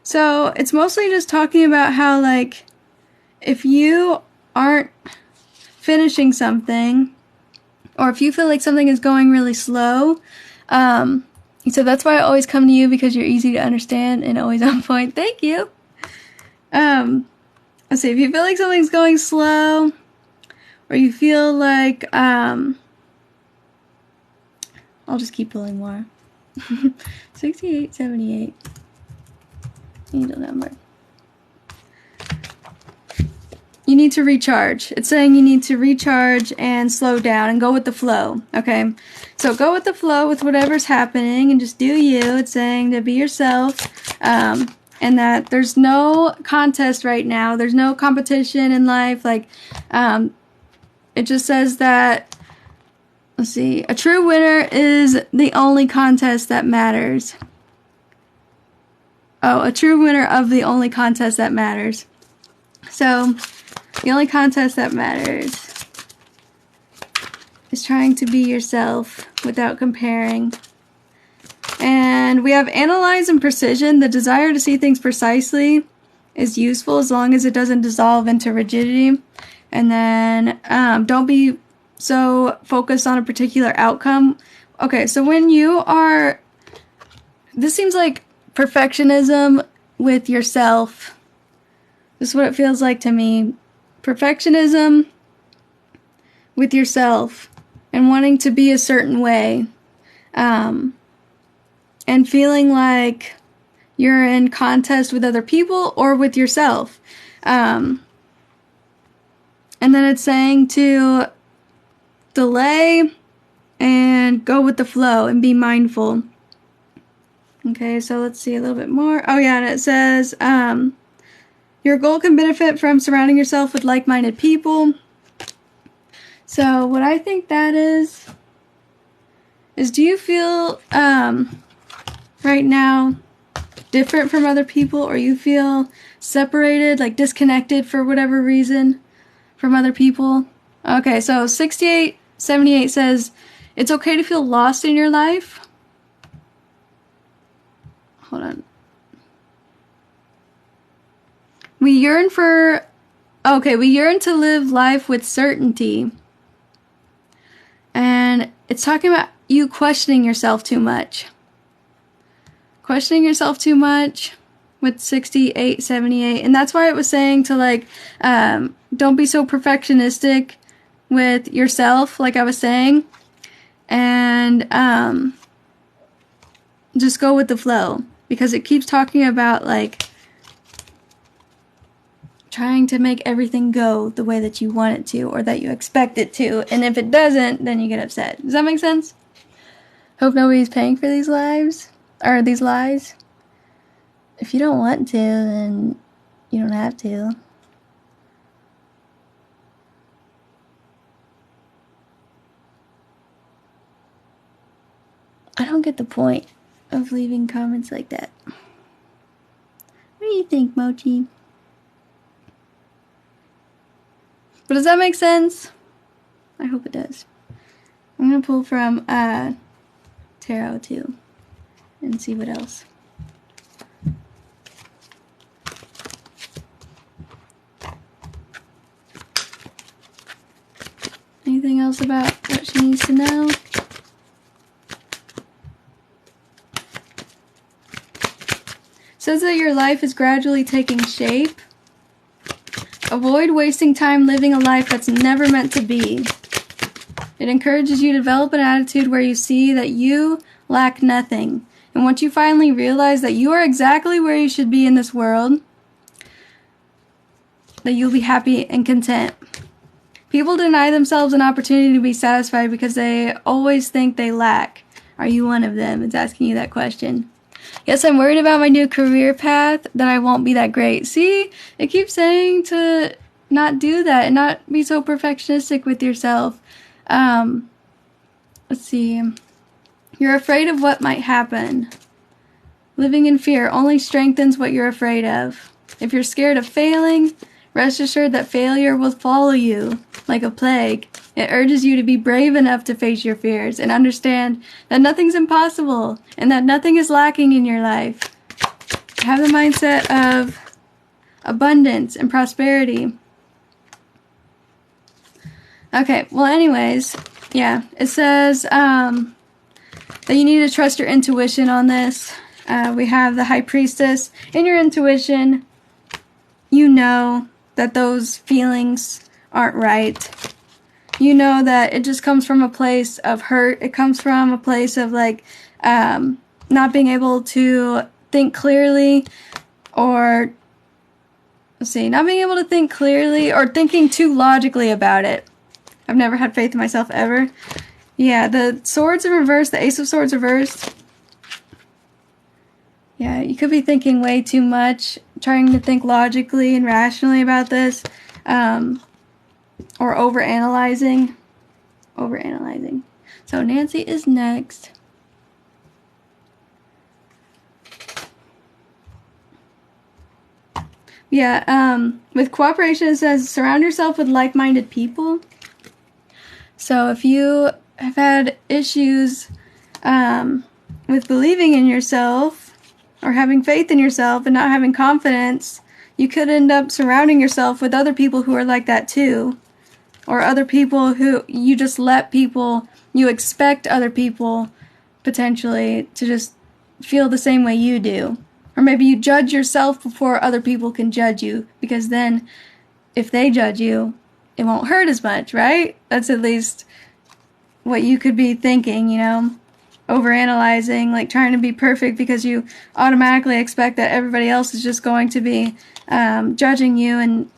So it's mostly just talking about how, like, if you aren't finishing something, or if you feel like something is going really slow, so that's why I always come to you, because you're easy to understand and always on point. Thank you. Let's see, if you feel like something's going slow, or you feel like, I'll just keep pulling more. 6878. Needle number. You need to recharge. It's saying you need to recharge and slow down and go with the flow. Okay? So go with the flow with whatever's happening and just do you. It's saying to be yourself. And that there's no contest right now. There's no competition in life. Like, it just says that, let's see, a true winner is the only contest that matters. Oh, a true winner of the only contest that matters. So, the only contest that matters is trying to be yourself without comparing. And we have analyze and precision. The desire to see things precisely is useful as long as it doesn't dissolve into rigidity. And then don't be so focused on a particular outcome. Okay, so when you are, this seems like perfectionism with yourself. This is what it feels like to me. Perfectionism with yourself and wanting to be a certain way. And feeling like you're in contest with other people or with yourself. And then it's saying to delay and go with the flow and be mindful. Okay, so let's see a little bit more. Oh yeah, and it says, your goal can benefit from surrounding yourself with like-minded people. So what I think that is do you feel right now different from other people, or you feel separated, like disconnected for whatever reason from other people? Okay, so 6878 says, it's okay to feel lost in your life. Hold on. We yearn to live life with certainty. And it's talking about you questioning yourself too much. Questioning yourself too much with 6878. And that's why it was saying to, like, don't be so perfectionistic with yourself, like I was saying. And just go with the flow. Because it keeps talking about, like, trying to make everything go the way that you want it to or that you expect it to. And if it doesn't, then you get upset. Does that make sense? Hope nobody's paying for these lives. Or these lies. If you don't want to, then you don't have to. I don't get the point of leaving comments like that. What do you think, Mochi? But does that make sense? I hope it does. I'm going to pull from Tarot too and see what else. Anything else about what she needs to know? Says that your life is gradually taking shape. Avoid wasting time living a life that's never meant to be. It encourages you to develop an attitude where you see that you lack nothing. And once you finally realize that you are exactly where you should be in this world, that you'll be happy and content. People deny themselves an opportunity to be satisfied because they always think they lack. Are you one of them? It's asking you that question. Yes, I'm worried about my new career path, that I won't be that great. See, it keeps saying to not do that and not be so perfectionistic with yourself. Let's see. You're afraid of what might happen. Living in fear only strengthens what you're afraid of. If you're scared of failing, rest assured that failure will follow you like a plague. It urges you to be brave enough to face your fears and understand that nothing's impossible and that nothing is lacking in your life. Have the mindset of abundance and prosperity. Okay, well anyways, yeah, it says that you need to trust your intuition on this. We have the High Priestess. In your intuition, you know that those feelings aren't right. You know that it just comes from a place of hurt. It comes from a place of, like, not being able to think clearly, or, let's see, not being able to think clearly or thinking too logically about it. I've never had faith in myself ever. Yeah, the Swords in reverse, the Ace of Swords reversed. Yeah, you could be thinking way too much, trying to think logically and rationally about this, or overanalyzing. Overanalyzing. So Nancy is next. Yeah, with cooperation it says surround yourself with like-minded people. So if you have had issues with believing in yourself or having faith in yourself and not having confidence, you could end up surrounding yourself with other people who are like that too. Or other people who you just let people, you expect other people potentially to just feel the same way you do. Or maybe you judge yourself before other people can judge you, because then if they judge you, it won't hurt as much, right? That's at least what you could be thinking, you know? Overanalyzing, like trying to be perfect because you automatically expect that everybody else is just going to be judging you and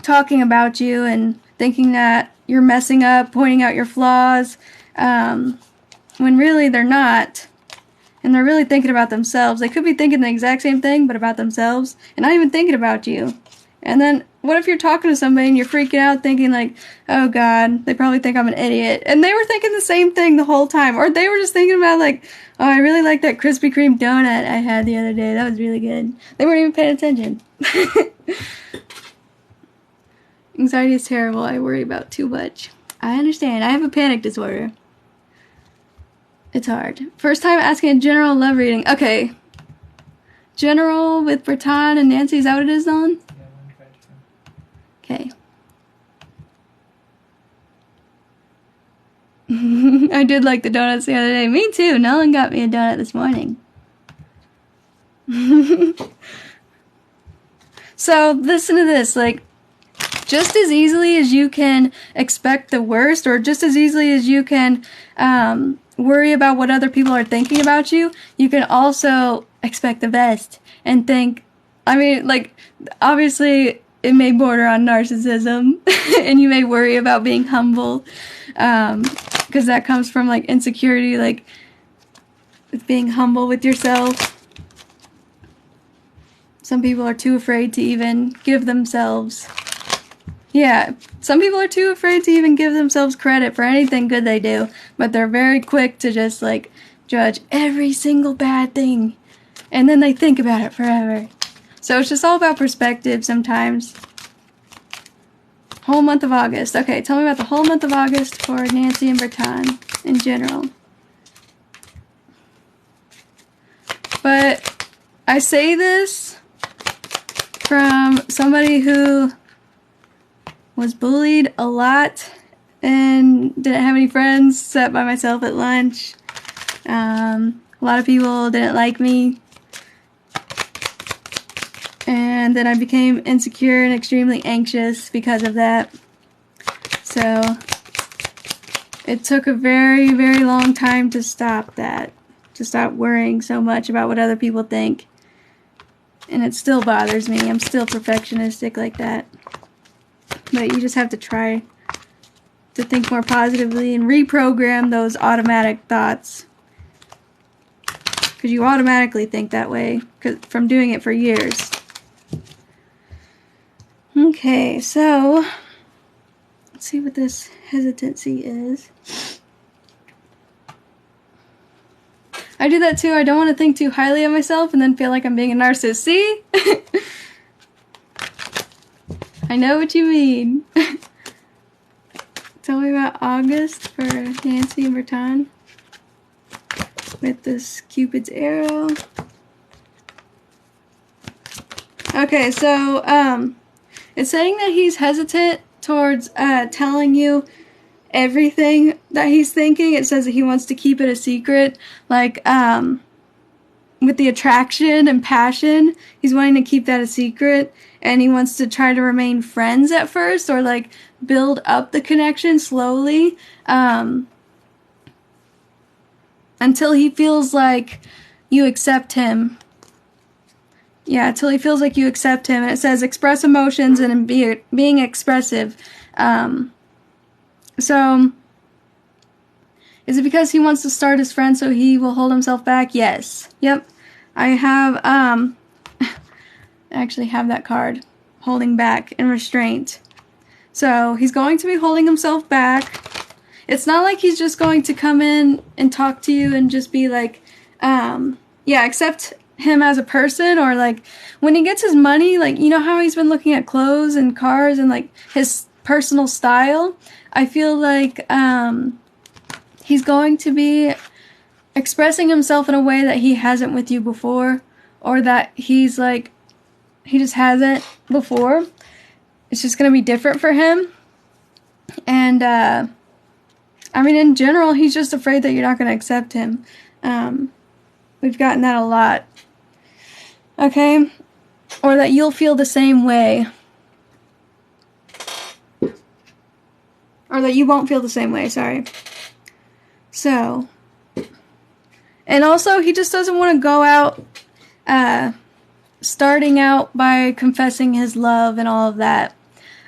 talking about you and thinking that you're messing up, pointing out your flaws, when really they're not. And they're really thinking about themselves. They could be thinking the exact same thing, but about themselves, and not even thinking about you. And then, what if you're talking to somebody and you're freaking out thinking like, oh God, they probably think I'm an idiot. And they were thinking the same thing the whole time. Or they were just thinking about like, oh, I really like that Krispy Kreme donut I had the other day. That was really good. They weren't even paying attention. Anxiety is terrible. I worry about too much. I understand. I have a panic disorder. It's hard. First time asking a general love reading. Okay. General with Bertan and Nancy. Is that what it is, Nolan? Yeah, one question. Okay. I did like the donuts the other day. Me too. Nolan got me a donut this morning. So, listen to this. Like, just as easily as you can expect the worst, or just as easily as you can worry about what other people are thinking about you, you can also expect the best and think, I mean, like, obviously it may border on narcissism and you may worry about being humble because that comes from like insecurity, like being humble with yourself. Some people are too afraid to even give themselves, some people are too afraid to even give themselves credit for anything good they do, but they're very quick to just like judge every single bad thing, and then they think about it forever. So it's just all about perspective sometimes. Whole month of August. Okay, tell me about the whole month of August for Nancy and Bertan in general. But I say this from somebody who was bullied a lot and didn't have any friends, sat by myself at lunch. A lot of people didn't like me. And then I became insecure and extremely anxious because of that. So it took a very, very long time to stop that. To stop worrying so much about what other people think. And it still bothers me. I'm still perfectionistic like that. But you just have to try to think more positively and reprogram those automatic thoughts. Because you automatically think that way from doing it for years. Okay, so let's see what this hesitancy is. I do that too. I don't want to think too highly of myself and then feel like I'm being a narcissist. See? I know what you mean. Tell me about August for Nancy and Bertan with this Cupid's arrow. Okay, so it's saying that he's hesitant towards telling you everything that he's thinking. It says that he wants to keep it a secret, like with the attraction and passion, he's wanting to keep that a secret, and he wants to try to remain friends at first, or like build up the connection slowly until he feels like you accept him. Yeah, until he feels like you accept him. And it says express emotions and being expressive. So, is it because he wants to start his friend so he will hold himself back? Yes. Yep. I have, I actually have that card. Holding back and restraint. So, he's going to be holding himself back. It's not like he's just going to come in and talk to you and just be like, accept him as a person, or like when he gets his money, like, you know how he's been looking at clothes and cars and like his personal style. I feel like he's going to be expressing himself in a way that he hasn't with you before, or that he's like, he just hasn't before. It's just going to be different for him. And, I mean, in general, he's just afraid that you're not going to accept him. We've gotten that a lot. Okay? Or that you'll feel the same way. Or that you won't feel the same way, sorry. So. And also, he just doesn't want to go out, starting out by confessing his love and all of that.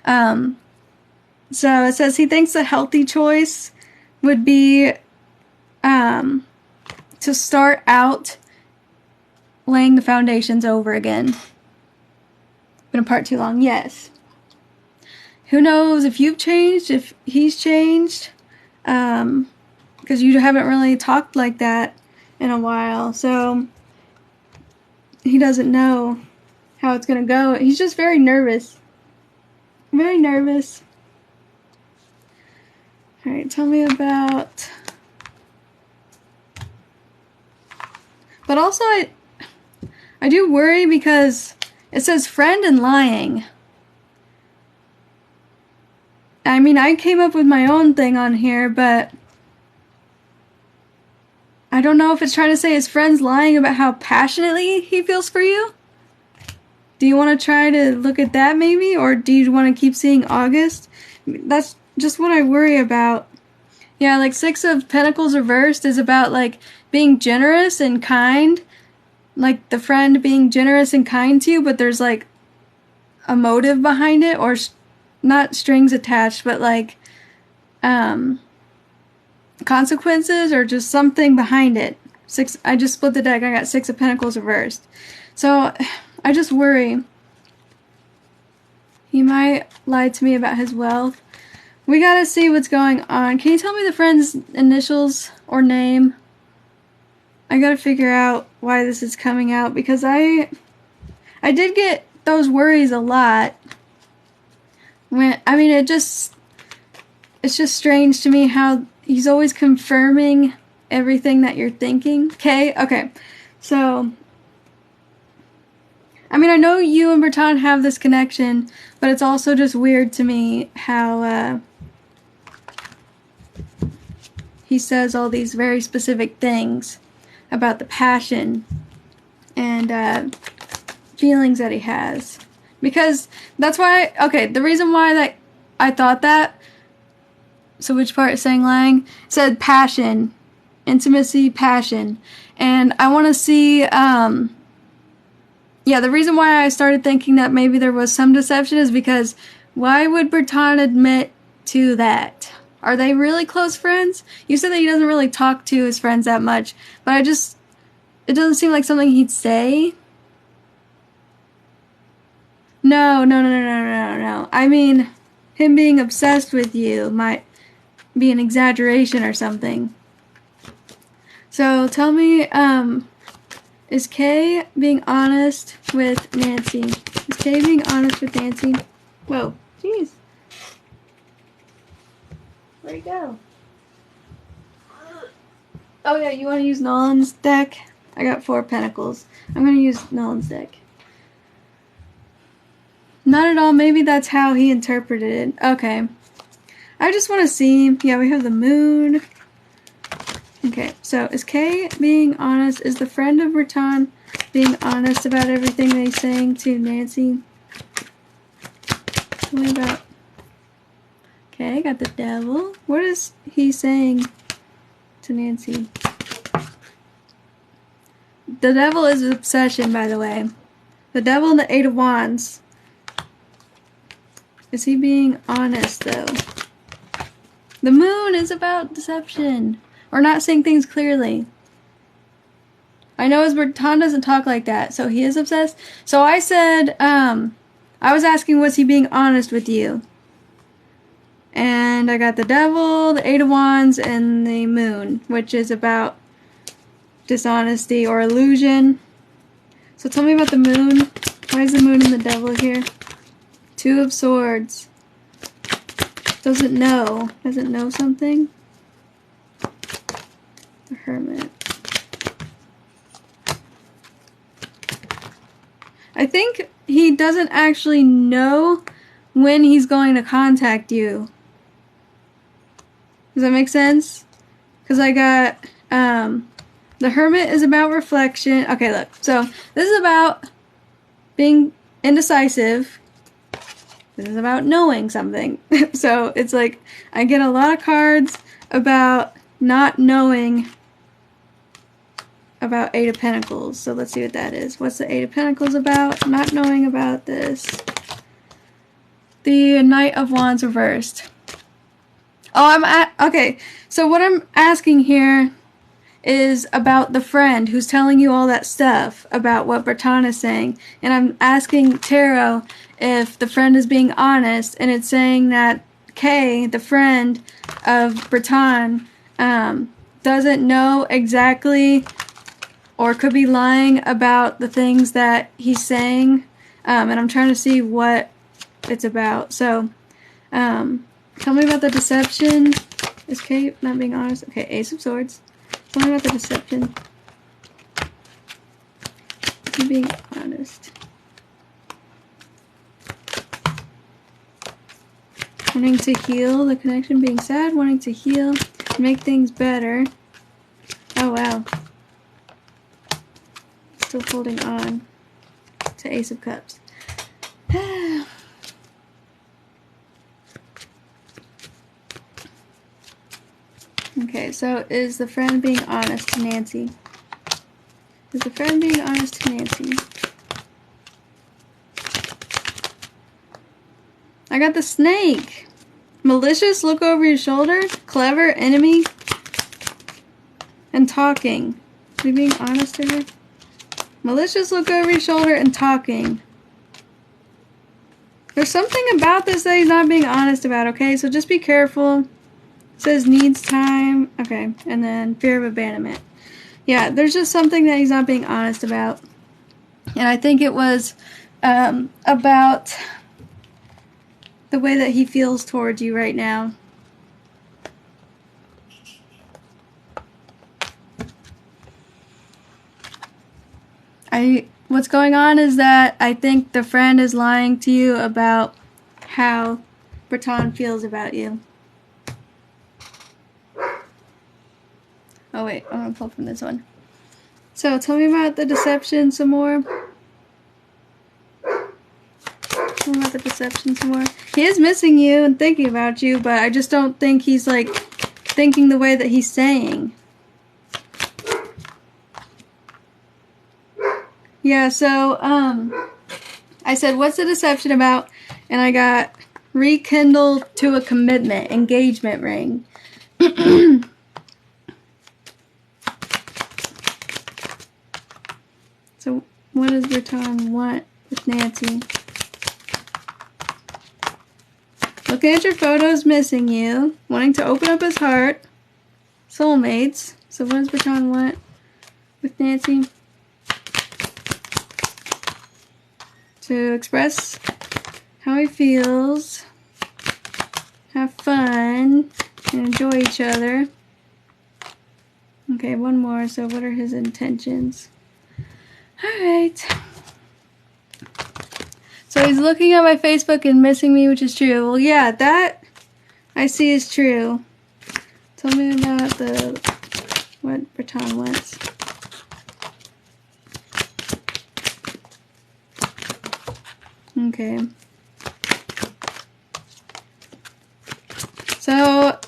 So it says he thinks a healthy choice would be to start out laying the foundations over again. Been apart too long, yes. Who knows if you've changed, if he's changed, because you haven't really talked like that in a while, so he doesn't know how it's gonna go. He's just very nervous. Very nervous. Alright, tell me about... But also, I do worry because it says friend and lying. I mean, I came up with my own thing on here, but I don't know if it's trying to say his friend's lying about how passionately he feels for you. Do you want to try to look at that maybe? Or do you want to keep seeing August? That's just what I worry about. Yeah, like 6 of Pentacles reversed is about like being generous and kind. Like the friend being generous and kind to you, but there's like a motive behind it, or not strings attached, but like consequences or just something behind it. 6. I just split the deck. I got 6 of Pentacles reversed. So I just worry. He might lie to me about his wealth. We gotta see what's going on. Can you tell me the friend's initials or name? I gotta figure out why this is coming out, because I did get those worries a lot. I mean, it's just strange to me how he's always confirming everything that you're thinking. Okay. So, I mean, I know you and Bertrand have this connection, but it's also just weird to me how he says all these very specific things about the passion and feelings that he has. Because that's why, okay, the reason why that I thought that, so which part is saying lying? It said passion, intimacy, passion. And I want to see, yeah, the reason why I started thinking that maybe there was some deception is because why would Bertrand admit to that? Are they really close friends? You said that he doesn't really talk to his friends that much, but it doesn't seem like something he'd say. No. I mean, him being obsessed with you might be an exaggeration or something. So tell me, is Kay being honest with Nancy? Is Kay being honest with Nancy? Whoa, jeez. Where'd he go? Oh yeah, you want to use Nolan's deck? I got 4 Pentacles. I'm going to use Nolan's deck. Not at all. Maybe that's how he interpreted it. Okay. I just want to see. Yeah, we have the moon. Okay, so is Kay being honest? Is the friend of Bertrand being honest about everything that he's saying to Nancy? Tell me about... Okay, got the devil. What is he saying to Nancy? The devil is obsession, by the way. The devil and the 8 of Wands. Is he being honest, though? The moon is about deception. Or not seeing things clearly. I know his Bertrand doesn't talk like that, so he is obsessed. So I said, I was asking, was he being honest with you? And I got the devil, the 8 of Wands, and the moon, which is about dishonesty or illusion. So tell me about the moon. Why is the moon and the devil here? 2 of Swords. doesn't know something. The Hermit. I think he doesn't actually know when he's going to contact you. Does that make sense? Because I got, the Hermit is about reflection. Okay, look. So, this is about being indecisive. This is about knowing something. So, it's like, I get a lot of cards about not knowing about Eight of Pentacles. So, let's see what that is. What's the Eight of Pentacles about? Not knowing about this. The Knight of Wands reversed. Oh, okay. So what I'm asking here is about the friend who's telling you all that stuff about what Bertan is saying. And I'm asking Tarot if the friend is being honest, and it's saying that Kay, the friend of Bertan, doesn't know exactly or could be lying about the things that he's saying. And I'm trying to see what it's about. So, tell me about the deception. Is Kay not being honest? Okay, Ace of Swords. Tell me about the deception. Is he being honest? Wanting to heal the connection, being sad, wanting to heal, make things better. Oh, wow. Still holding on to Ace of Cups. Okay, so is the friend being honest to Nancy? Is the friend being honest to Nancy? I got the snake. Malicious, look over your shoulder. Clever, enemy. And talking. Is he being honest to her? Malicious, look over your shoulder, and talking. There's something about this that he's not being honest about, okay? So just be careful. Says needs time. Okay, and then fear of abandonment. Yeah, there's just something that he's not being honest about. And I think it was about the way that he feels towards you right now. What's going on is that I think the friend is lying to you about how Bertan feels about you. Oh wait, I'm gonna pull from this one. So tell me about the deception some more. Tell me about the deception some more. He is missing you and thinking about you, but I just don't think he's like thinking the way that he's saying. Yeah, so I said, what's the deception about? And I got rekindle to a commitment, engagement ring. So, what does Bertan want with Nancy? Looking at your photos, missing you. Wanting to open up his heart. Soulmates. So, what does Bertan want with Nancy? To express how he feels. Have fun. And enjoy each other. Okay, one more. So, what are his intentions? Alright. So he's looking at my Facebook and missing me, which is true. Well, yeah, that I see is true. Tell me about what Bertan wants. Okay. So,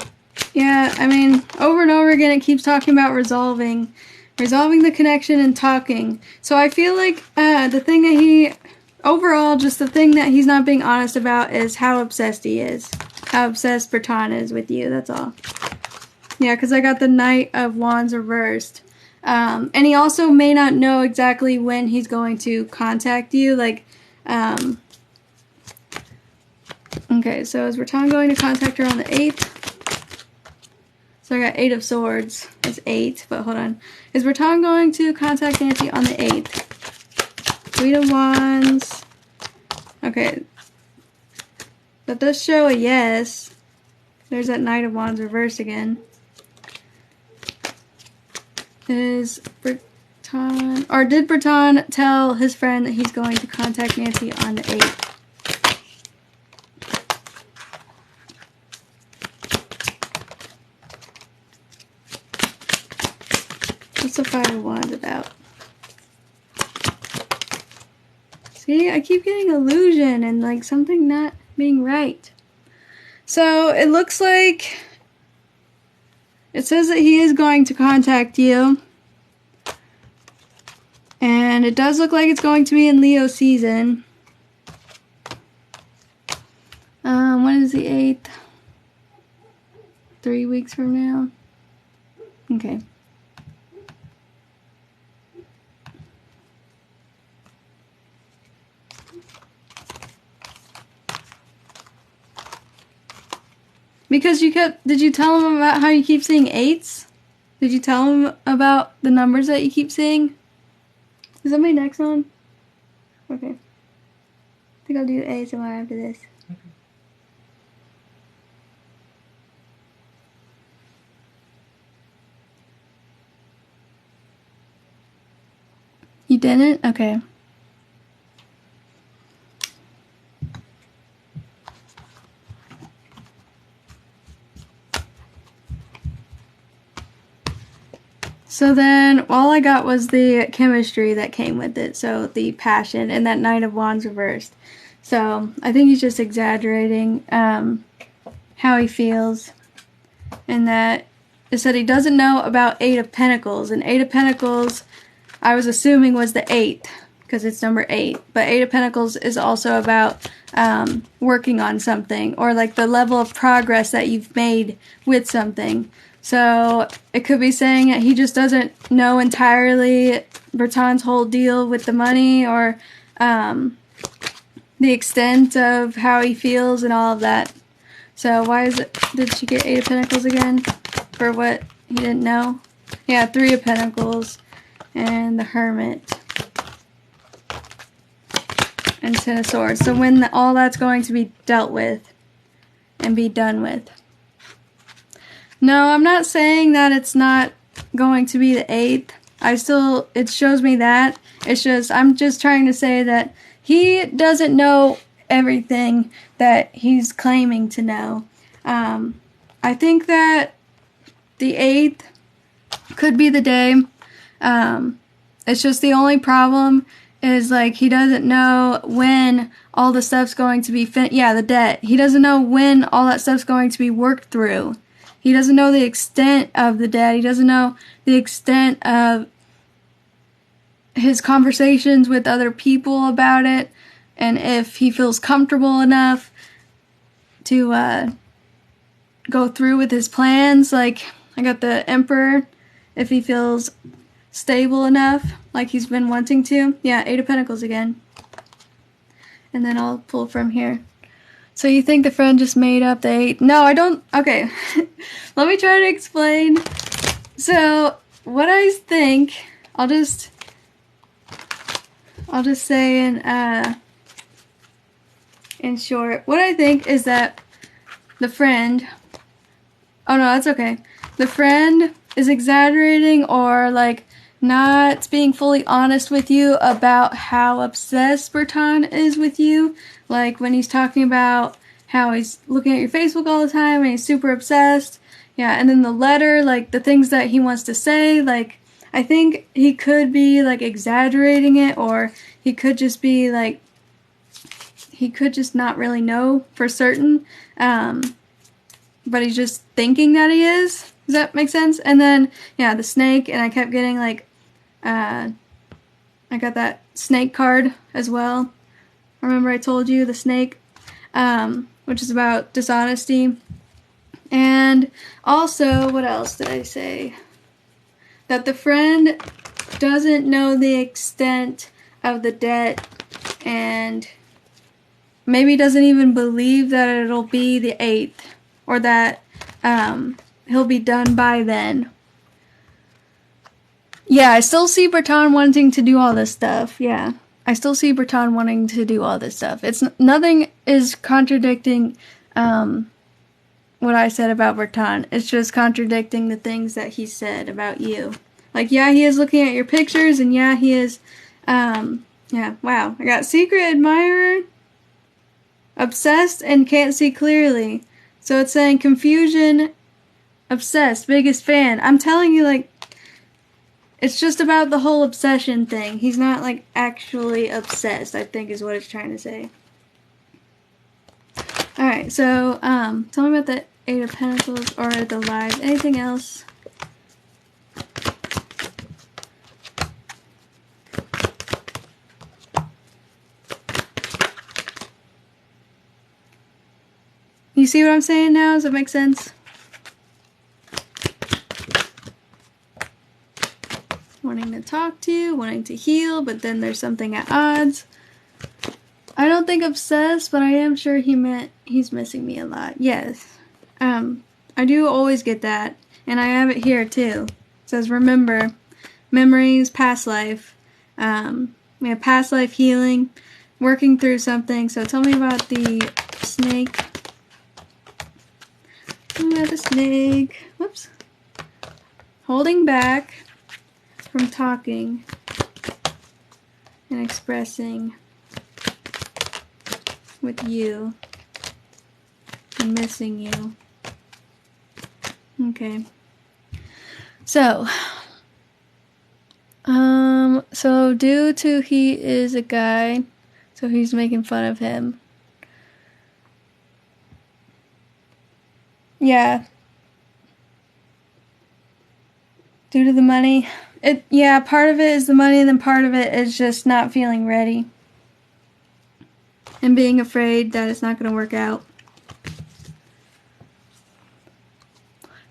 yeah, I mean, over and over again it keeps talking about resolving the connection and talking. So I feel like the thing that overall, just the thing that he's not being honest about is how obsessed he is. How obsessed Bertan is with you, that's all. Yeah, because I got the Knight of Wands reversed. And he also may not know exactly when he's going to contact you. Like, okay, so is Bertan going to contact her on the 8th? So I got 8 of Swords. That's 8, but hold on. Is Bertan going to contact Nancy on the 8th? 3 of Wands. Okay. That does show a yes. There's that Knight of Wands reversed again. Is Bertan, or did Bertan tell his friend that he's going to contact Nancy on the 8th? What's the Five of Wands about? See, I keep getting illusion and like something not being right. So it looks like it says that he is going to contact you. And it does look like it's going to be in Leo season. When is the 8th? 3 weeks from now. Okay. Because did you tell him about how you keep seeing 8s? Did you tell him about the numbers that you keep seeing? Is that my next one? Okay. I think I'll do ASMR after this. Okay. You didn't? Okay. So then all I got was the chemistry that came with it. So the passion and that Knight of Wands reversed. So I think he's just exaggerating how he feels. And that it said he doesn't know about 8 of Pentacles. And 8 of Pentacles, I was assuming was the 8th because it's number 8. But 8 of Pentacles is also about working on something or like the level of progress that you've made with something. So it could be saying that he just doesn't know entirely Bertan's whole deal with the money or the extent of how he feels and all of that. So why is it, did she get 8 of Pentacles again for what he didn't know? Yeah, 3 of Pentacles and the Hermit and 10 of Swords. So when all that's going to be dealt with and be done with. No, I'm not saying that it's not going to be the 8th. It shows me that. It's just, I'm just trying to say that he doesn't know everything that he's claiming to know. I think that the 8th could be the day. It's just the only problem is like he doesn't know when all the stuff's going to be the debt. He doesn't know when all that stuff's going to be worked through. He doesn't know the extent of the debt. He doesn't know the extent of his conversations with other people about it. And if he feels comfortable enough to go through with his plans. Like, I got the Emperor. If he feels stable enough, like he's been wanting to. Yeah, 8 of Pentacles again. And then I'll pull from here. So you think the friend just made up the 8? No, I don't. Okay. Let me try to explain. So what I think, I'll just say in short, what I think is that the friend, oh no, that's okay. The friend is exaggerating or like not being fully honest with you about how obsessed Bertan is with you. Like when he's talking about how he's looking at your Facebook all the time and he's super obsessed. Yeah, and then the letter, like the things that he wants to say, like I think he could be like exaggerating it, or he could just be like, he could just not really know for certain. But he's just thinking that he is. Does that make sense? And then, yeah, the snake, and I kept getting like, I got that snake card as well. Remember I told you the snake, which is about dishonesty. And also, what else did I say? That the friend doesn't know the extent of the debt and maybe doesn't even believe that it'll be the 8th or that he'll be done by then. Yeah, I still see Bertan wanting to do all this stuff. Yeah, I still see Bertan wanting to do all this stuff. It's nothing is contradicting what I said about Bertan. It's just contradicting the things that he said about you. Like, yeah, he is looking at your pictures, and yeah, he is, yeah, wow. I got secret admirer, obsessed, and can't see clearly. So it's saying confusion, obsessed, biggest fan. I'm telling you, like, it's just about the whole obsession thing. He's not, like, actually obsessed, I think is what it's trying to say. Alright, so, tell me about the Eight of Pentacles or the lies. Anything else? You see what I'm saying now? Does that make sense? Wanting to talk to you, wanting to heal, but then there's something at odds. I don't think obsessed, but I am sure he meant he's missing me a lot. Yes. I do always get that. And I have it here too. It says remember, memories, past life. We have past life healing, working through something. So tell me about the snake. Tell me about the snake. Whoops. Holding back from talking and expressing with you and missing you. Okay. So due to he is a guy, so he's making fun of him. Yeah. Due to the money. Yeah, part of it is the money, and then part of it is just not feeling ready. And being afraid that it's not going to work out.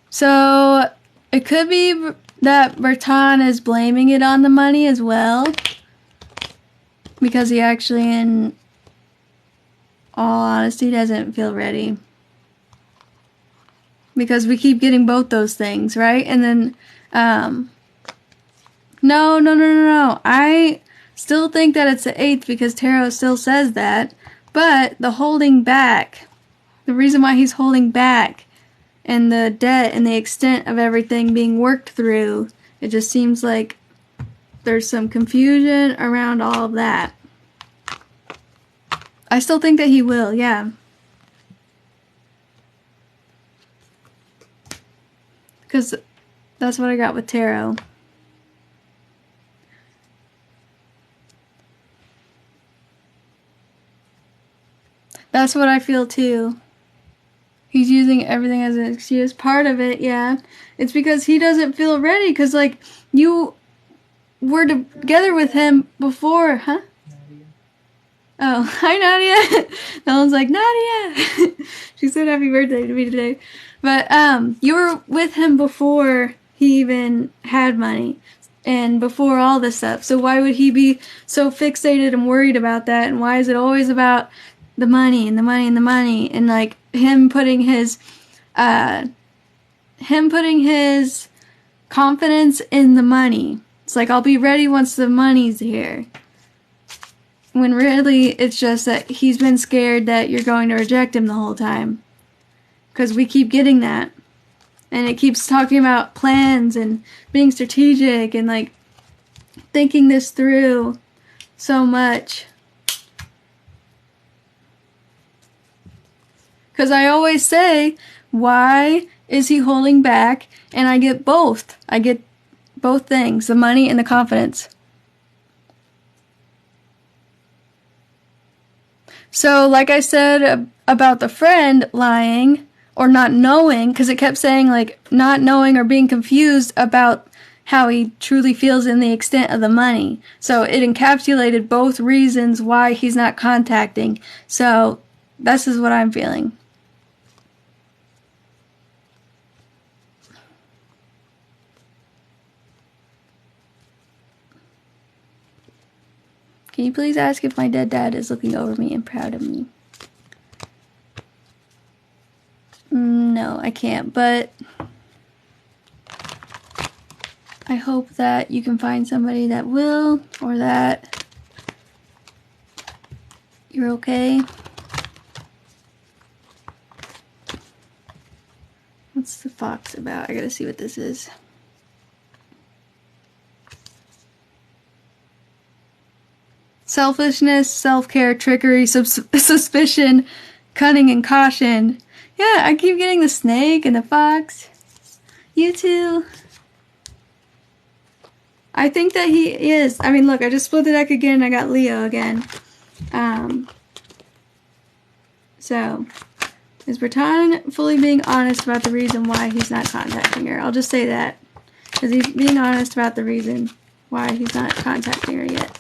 So, it could be that Bertan is blaming it on the money as well. Because he actually, in all honesty, doesn't feel ready. Because we keep getting both those things, right? And then, no. I still think that it's the 8th because tarot still says that. But the holding back, the reason why he's holding back, and the debt and the extent of everything being worked through, it just seems like there's some confusion around all of that. I still think that he will, yeah. Because that's what I got with tarot. That's what I feel too. He's using everything as an excuse. Part of it, yeah. It's because he doesn't feel ready. Because, like, you were together with him before, huh? Nadia. Oh, hi, Nadia. No one's like, Nadia. She said happy birthday to me today. But, you were with him before he even had money. And before all this stuff. So why would he be so fixated and worried about that? And why is it always about the money and the money and the money? And, like, him putting his confidence in the money. It's like, I'll be ready once the money's here. When really, it's just that he's been scared that you're going to reject him the whole time. Because we keep getting that. And it keeps talking about plans and being strategic and, like, thinking this through so much. Because I always say, why is he holding back? And I get both. I get both things, the money and the confidence. So, like I said about the friend lying or not knowing, because it kept saying, like, not knowing or being confused about how he truly feels in the extent of the money. So, it encapsulated both reasons why he's not contacting. So, this is what I'm feeling. Can you please ask if my dead dad is looking over me and proud of me? No, I can't, but I hope that you can find somebody that will, or that you're okay. the fox about? I gotta see what this is. Selfishness, self-care, trickery, suspicion, cunning, and caution. Yeah, I keep getting the snake and the fox. You too. I think that he is. I mean, look, I just split the deck again. I got Leo again. So, is Bertan fully being honest about the reason why he's not contacting her? I'll just say that. Is he being honest about the reason why he's not contacting her yet?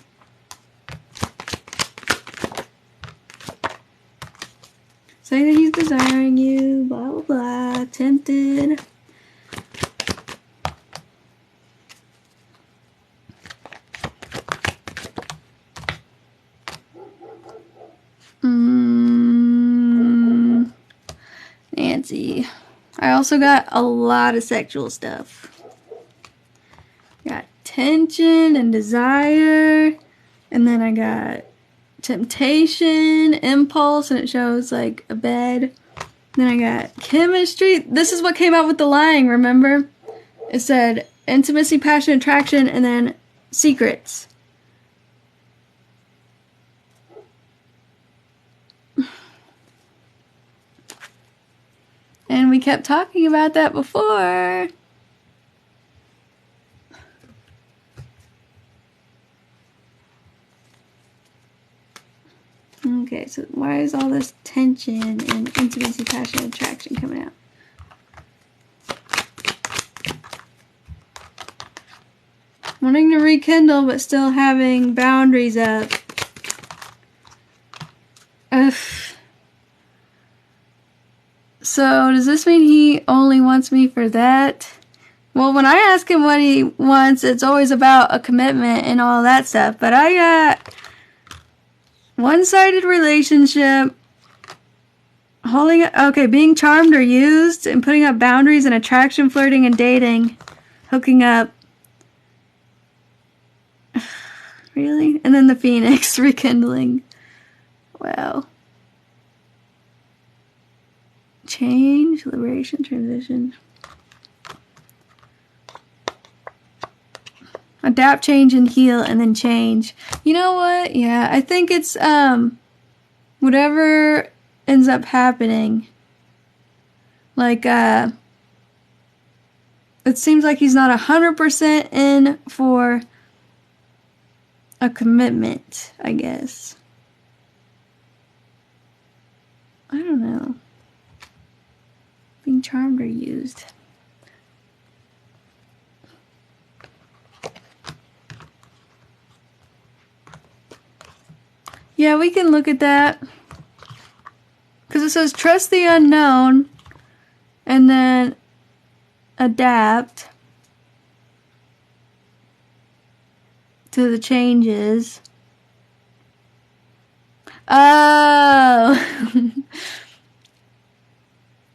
Saying that he's desiring you, blah, blah, blah, tempted. Nancy. I also got a lot of sexual stuff. Got tension and desire. And then I got temptation, impulse, and it shows like a bed. Then I got chemistry. This is what came out with the lying, remember? It said intimacy, passion, attraction, and then secrets. And we kept talking about that before. Okay, so why is all this tension and intimacy, passion, and attraction coming out? Wanting to rekindle, but still having boundaries up. Ugh. So, does this mean he only wants me for that? Well, when I ask him what he wants, it's always about a commitment and all that stuff. But I got one-sided relationship, being charmed or used, and putting up boundaries and attraction, flirting and dating, hooking up. Really? And then the Phoenix, rekindling. Wow. Change, liberation, transition. Adapt, change, and heal, and then change. You know what? Yeah, I think it's, whatever ends up happening. Like, it seems like he's not 100% in for a commitment, I guess. I don't know. Being charmed or used. Yeah, we can look at that. Because it says trust the unknown and then adapt to the changes. Oh!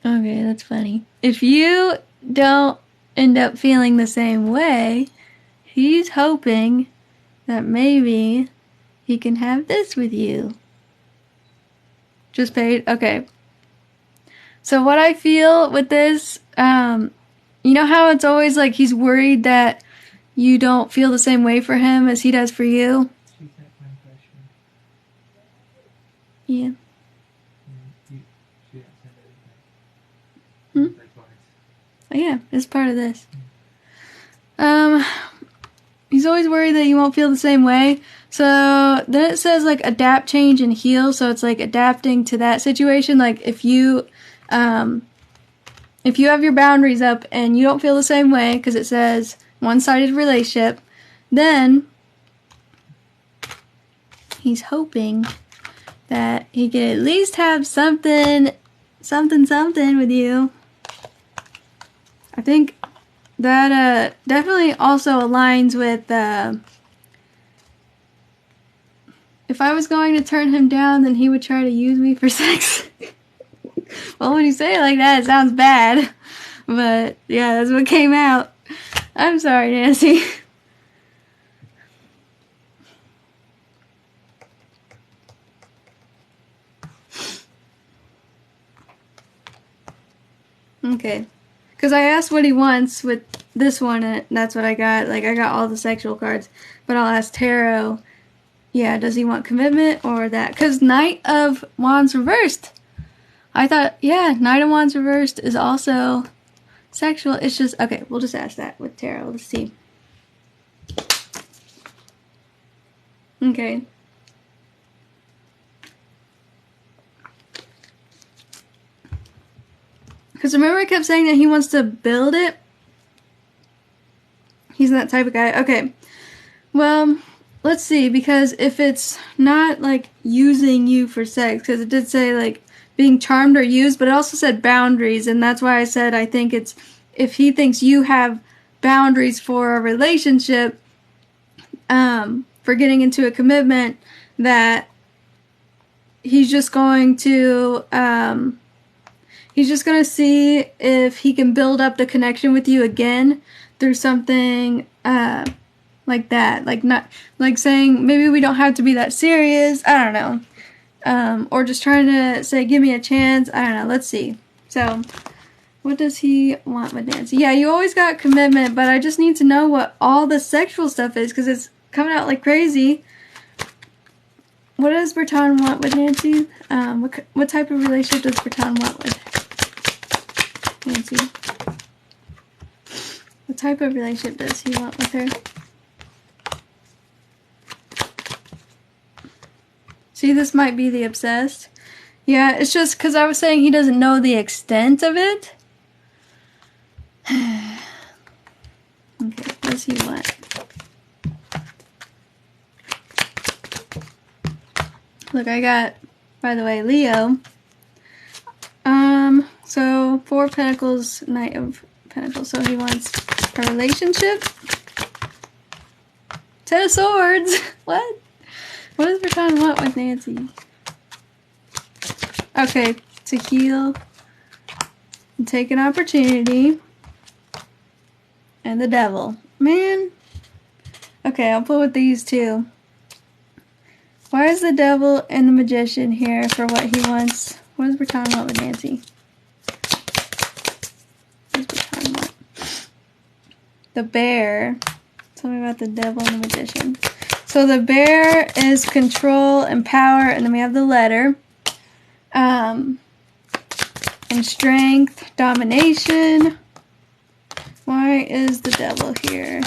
Okay, that's funny. If you don't end up feeling the same way, he's hoping that maybe he can have this with you. Just paid? Okay. So what I feel with this, you know how it's always like he's worried that you don't feel the same way for him as he does for you? Yeah. Hmm? Oh, yeah, it's part of this. He's always worried that you won't feel the same way. So then it says like adapt, change, and heal. So it's like adapting to that situation. Like if you have your boundaries up and you don't feel the same way because it says one-sided relationship, then he's hoping that he can at least have something with you. I think that definitely also aligns with if I was going to turn him down, then he would try to use me for sex. Well, when you say it like that, it sounds bad. But yeah, that's what came out. I'm sorry, Nancy. Okay. Because I asked what he wants with this one, and that's what I got. Like, I got all the sexual cards. But I'll ask Tarot, yeah, does he want commitment or that? Because Knight of Wands reversed. I thought, yeah, Knight of Wands reversed is also sexual. It's just, okay, we'll just ask that with Tarot. Let's see. Okay. Because remember I kept saying that he wants to build it? He's that type of guy. Okay. Well, let's see. Because if it's not, like, using you for sex, because it did say, like, being charmed or used, but it also said boundaries. And that's why I said I think it's, if he thinks you have boundaries for a relationship, for getting into a commitment, that he's just going to, he's just going to see if he can build up the connection with you again through something like that. Like, not like saying maybe we don't have to be that serious. I don't know. Or just trying to say, give me a chance. I don't know. Let's see. So, what does he want with Nancy? Yeah, you always got commitment, but I just need to know what all the sexual stuff is because it's coming out like crazy. What does Berton want with Nancy? What type of relationship does Berton want with Nancy? What type of relationship does he want with her? See, this might be the obsessed. Yeah, it's just because I was saying he doesn't know the extent of it. Okay, what does he want? Look, I got, by the way, Leo. So 4 of Pentacles, Knight of Pentacles. So he wants a relationship. 10 of Swords. What? What does Berton want with Nancy? Okay, to heal and take an opportunity. And the Devil. Man. Okay, I'll put with these two. Why is the Devil and the Magician here for what he wants? What does Berton want with Nancy? What does Berton want? The Bear. Tell me about the Devil and the Magician. So the Bear is control and power, and then we have the letter. And strength, domination. Why is the Devil here?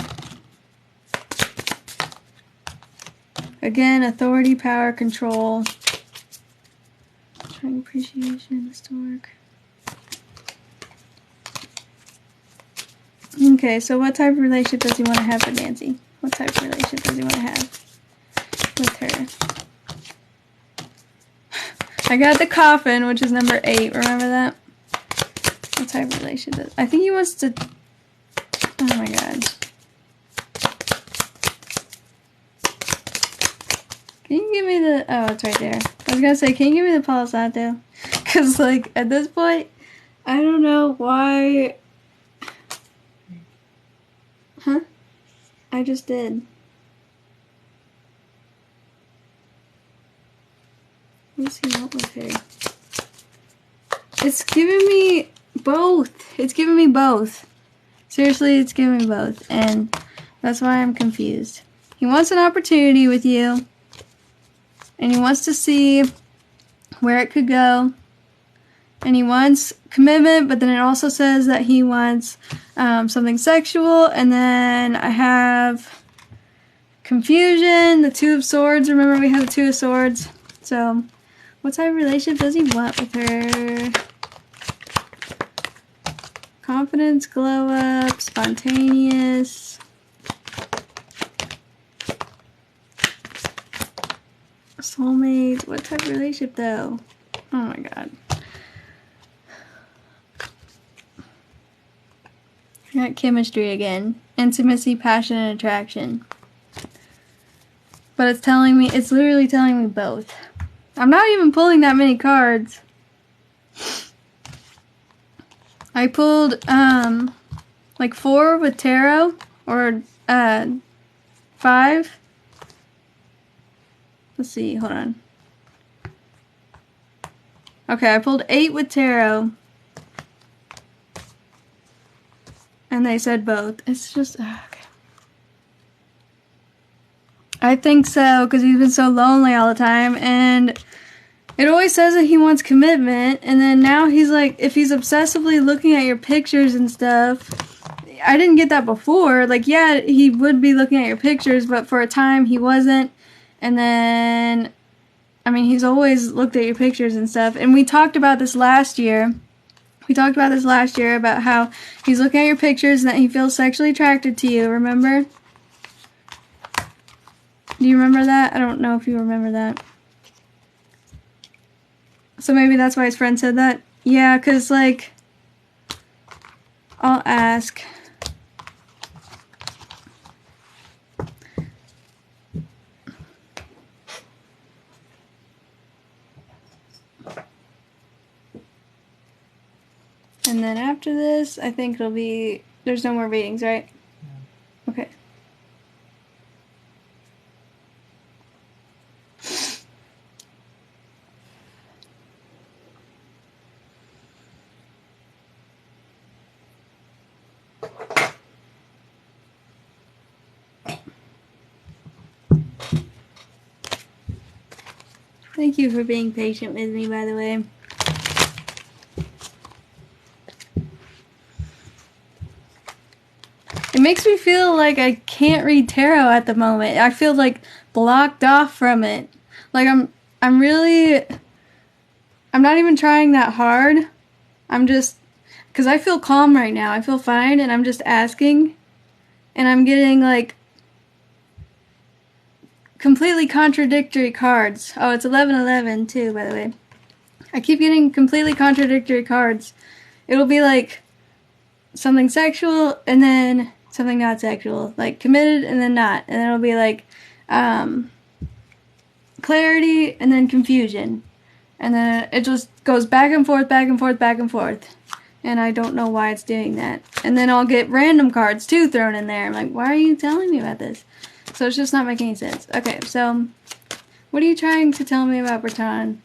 Again, authority, power, control. Trying appreciation, historic. Okay, so what type of relationship does he want to have with Nancy? What type of relationship does he want to have with her? I got the Coffin, which is number 8. Remember that? What type of relationship does... I think he wants to... Oh my god. Can you give me the... Oh, it's right there. I was gonna say, can you give me the Palo Santo? Because, like, at this point, I don't know why... Huh? I just did. What does he want with her? It's giving me both. It's giving me both. Seriously, it's giving me both. And that's why I'm confused. He wants an opportunity with you. And he wants to see where it could go. And he wants commitment, but then it also says that he wants something sexual. And then I have confusion, the 2 of Swords. Remember, we have the 2 of Swords. So, what type of relationship does he want with her? Confidence, glow up, spontaneous. Soulmate. What type of relationship, though? Oh my god. I got chemistry again. Intimacy, passion, and attraction. But it's telling me, it's literally telling me both. I'm not even pulling that many cards. I pulled, like 4 with tarot, or, 5. Let's see, hold on. Okay, I pulled 8 with tarot. And they said both. It's just, okay. I think so, because he's been so lonely all the time, and it always says that he wants commitment, and then now he's like, if he's obsessively looking at your pictures and stuff, I didn't get that before. Like, yeah, he would be looking at your pictures, but for a time he wasn't, and then, I mean, he's always looked at your pictures and stuff, and we talked about this last year. About how he's looking at your pictures and that he feels sexually attracted to you, remember? Do you remember that? I don't know if you remember that. So maybe that's why his friend said that? Yeah, because, like, I'll ask. And then after this, I think it'll be, there's no more readings, right? No. Okay. Thank you for being patient with me, by the way. It makes me feel like I can't read tarot at the moment. I feel like blocked off from it. Like I'm not even trying that hard. I'm just, because I feel calm right now. I feel fine, and I'm just asking, and I'm getting like completely contradictory cards. Oh, it's 11/11 too, by the way. I keep getting completely contradictory cards. It'll be like something sexual and then something not sexual, like committed and then not, and then it'll be like clarity and then confusion, and then it just goes back and forth, back and forth, back and forth, and I don't know why it's doing that. And then I'll get random cards too thrown in there. I'm like, why are you telling me about this? So it's just not making any sense. Okay, so what are you trying to tell me about Bertrand?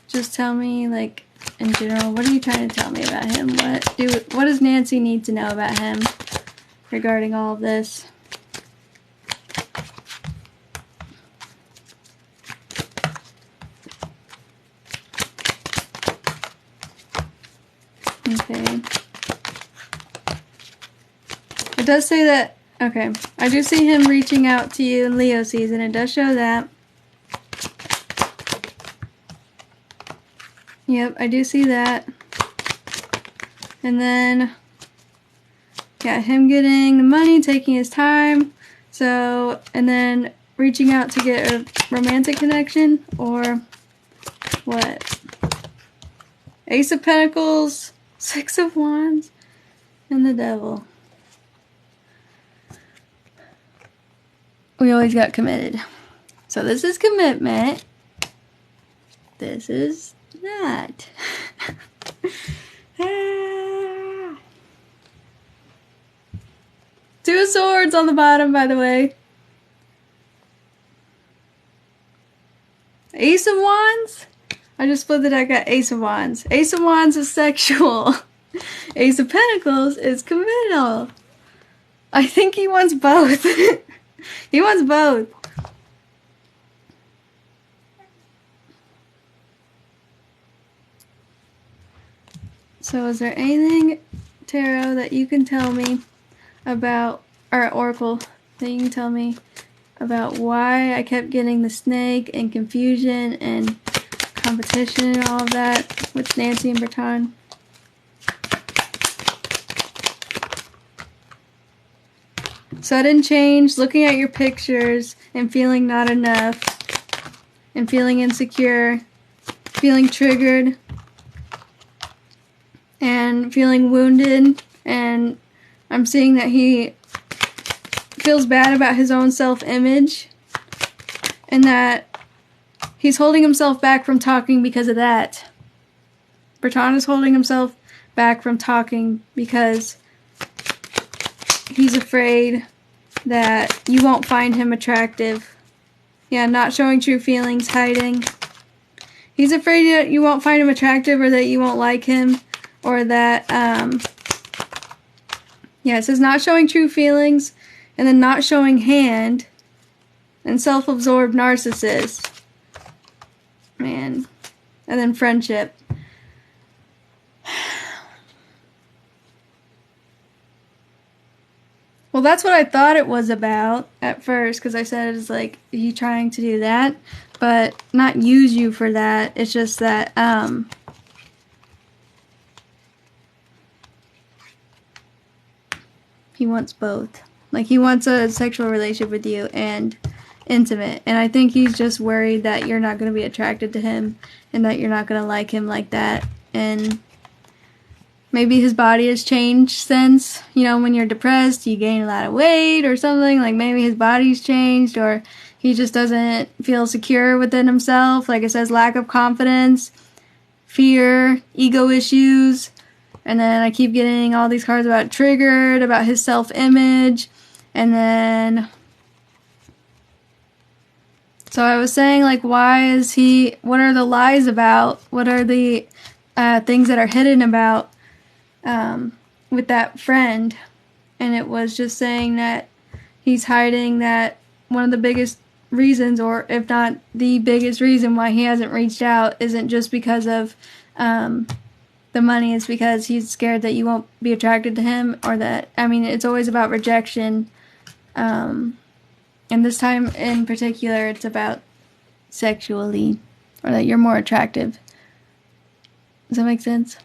Just tell me, like, in general, what are you trying to tell me about him? What does Nancy need to know about him regarding all of this? Okay. It does say that, okay, I do see him reaching out to you in Leo season. It does show that. Yep, I do see that. And then, yeah, him getting the money, taking his time. So, and then reaching out to get a romantic connection, or what? Ace of Pentacles, Six of Wands, and the Devil. We always got committed. So this is commitment. This is not. Two of Swords on the bottom, by the way. Ace of Wands? I just split the deck at Ace of Wands. Ace of Wands is sexual. Ace of Pentacles is committal. I think he wants both. He wants both. So is there anything, Tarot, that you can tell me about, or Oracle, that you can tell me about why I kept getting the snake and confusion and competition and all of that with Nancy and Bertrand? Sudden change, looking at your pictures and feeling not enough and feeling insecure, feeling triggered and feeling wounded, and I'm seeing that he feels bad about his own self-image and that he's holding himself back from talking because of that. Bertrand is holding himself back from talking because he's afraid that you won't find him attractive. Yeah, not showing true feelings, hiding. He's afraid that you won't find him attractive, or that you won't like him, or that Yeah, it says not showing true feelings, and then not showing hand, and self-absorbed narcissist. Man. And then friendship. Well, that's what I thought it was about at first, because I said it's like, he trying to do that, but not use you for that. It's just that, he wants both. Like, he wants a sexual relationship with you and intimate. And I think he's just worried that you're not going to be attracted to him and that you're not going to like him like that. And maybe his body has changed since, you know, when you're depressed, you gain a lot of weight or something. Like, maybe his body's changed, or he just doesn't feel secure within himself. Like it says, lack of confidence, fear, ego issues. And then I keep getting all these cards about triggered, about his self-image. And then, so I was saying, like, why is he, what are the lies about? What are the things that are hidden about with that friend? And it was just saying that he's hiding that one of the biggest reasons, or if not the biggest reason why he hasn't reached out, isn't just because of the money, is because he's scared that you won't be attracted to him, or that, I mean, it's always about rejection. And this time in particular, it's about sexually, or that you're more attractive. Does that make sense?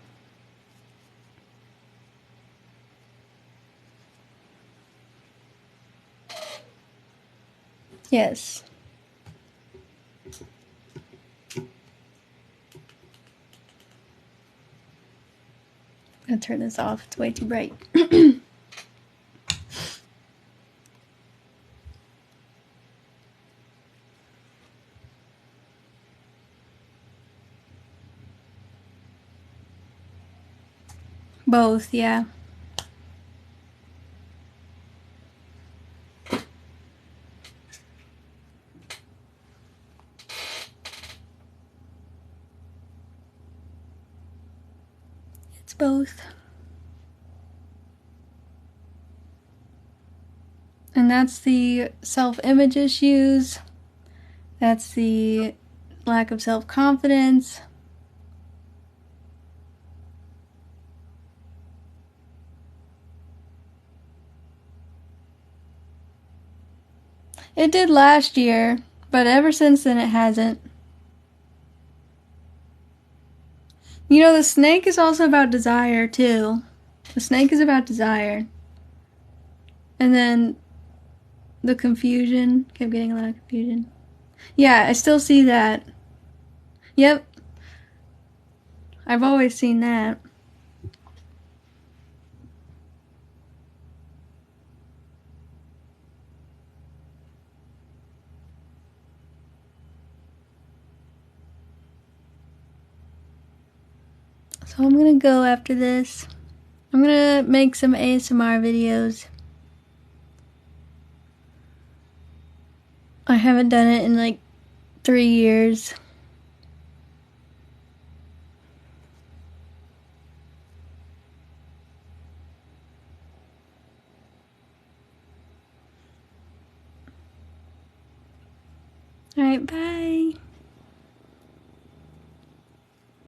Yes. I'm gonna turn this off. It's way too bright. Both, yeah. It's both. And that's the self-image issues. That's the lack of self-confidence. It did last year, but ever since then it hasn't. You know, the snake is also about desire, too. The snake is about desire. And then the confusion. Kept getting a lot of confusion. Yeah, I still see that. Yep. I've always seen that. So I'm gonna go after this. I'm gonna make some ASMR videos. I haven't done it in like 3 years. Alright, bye.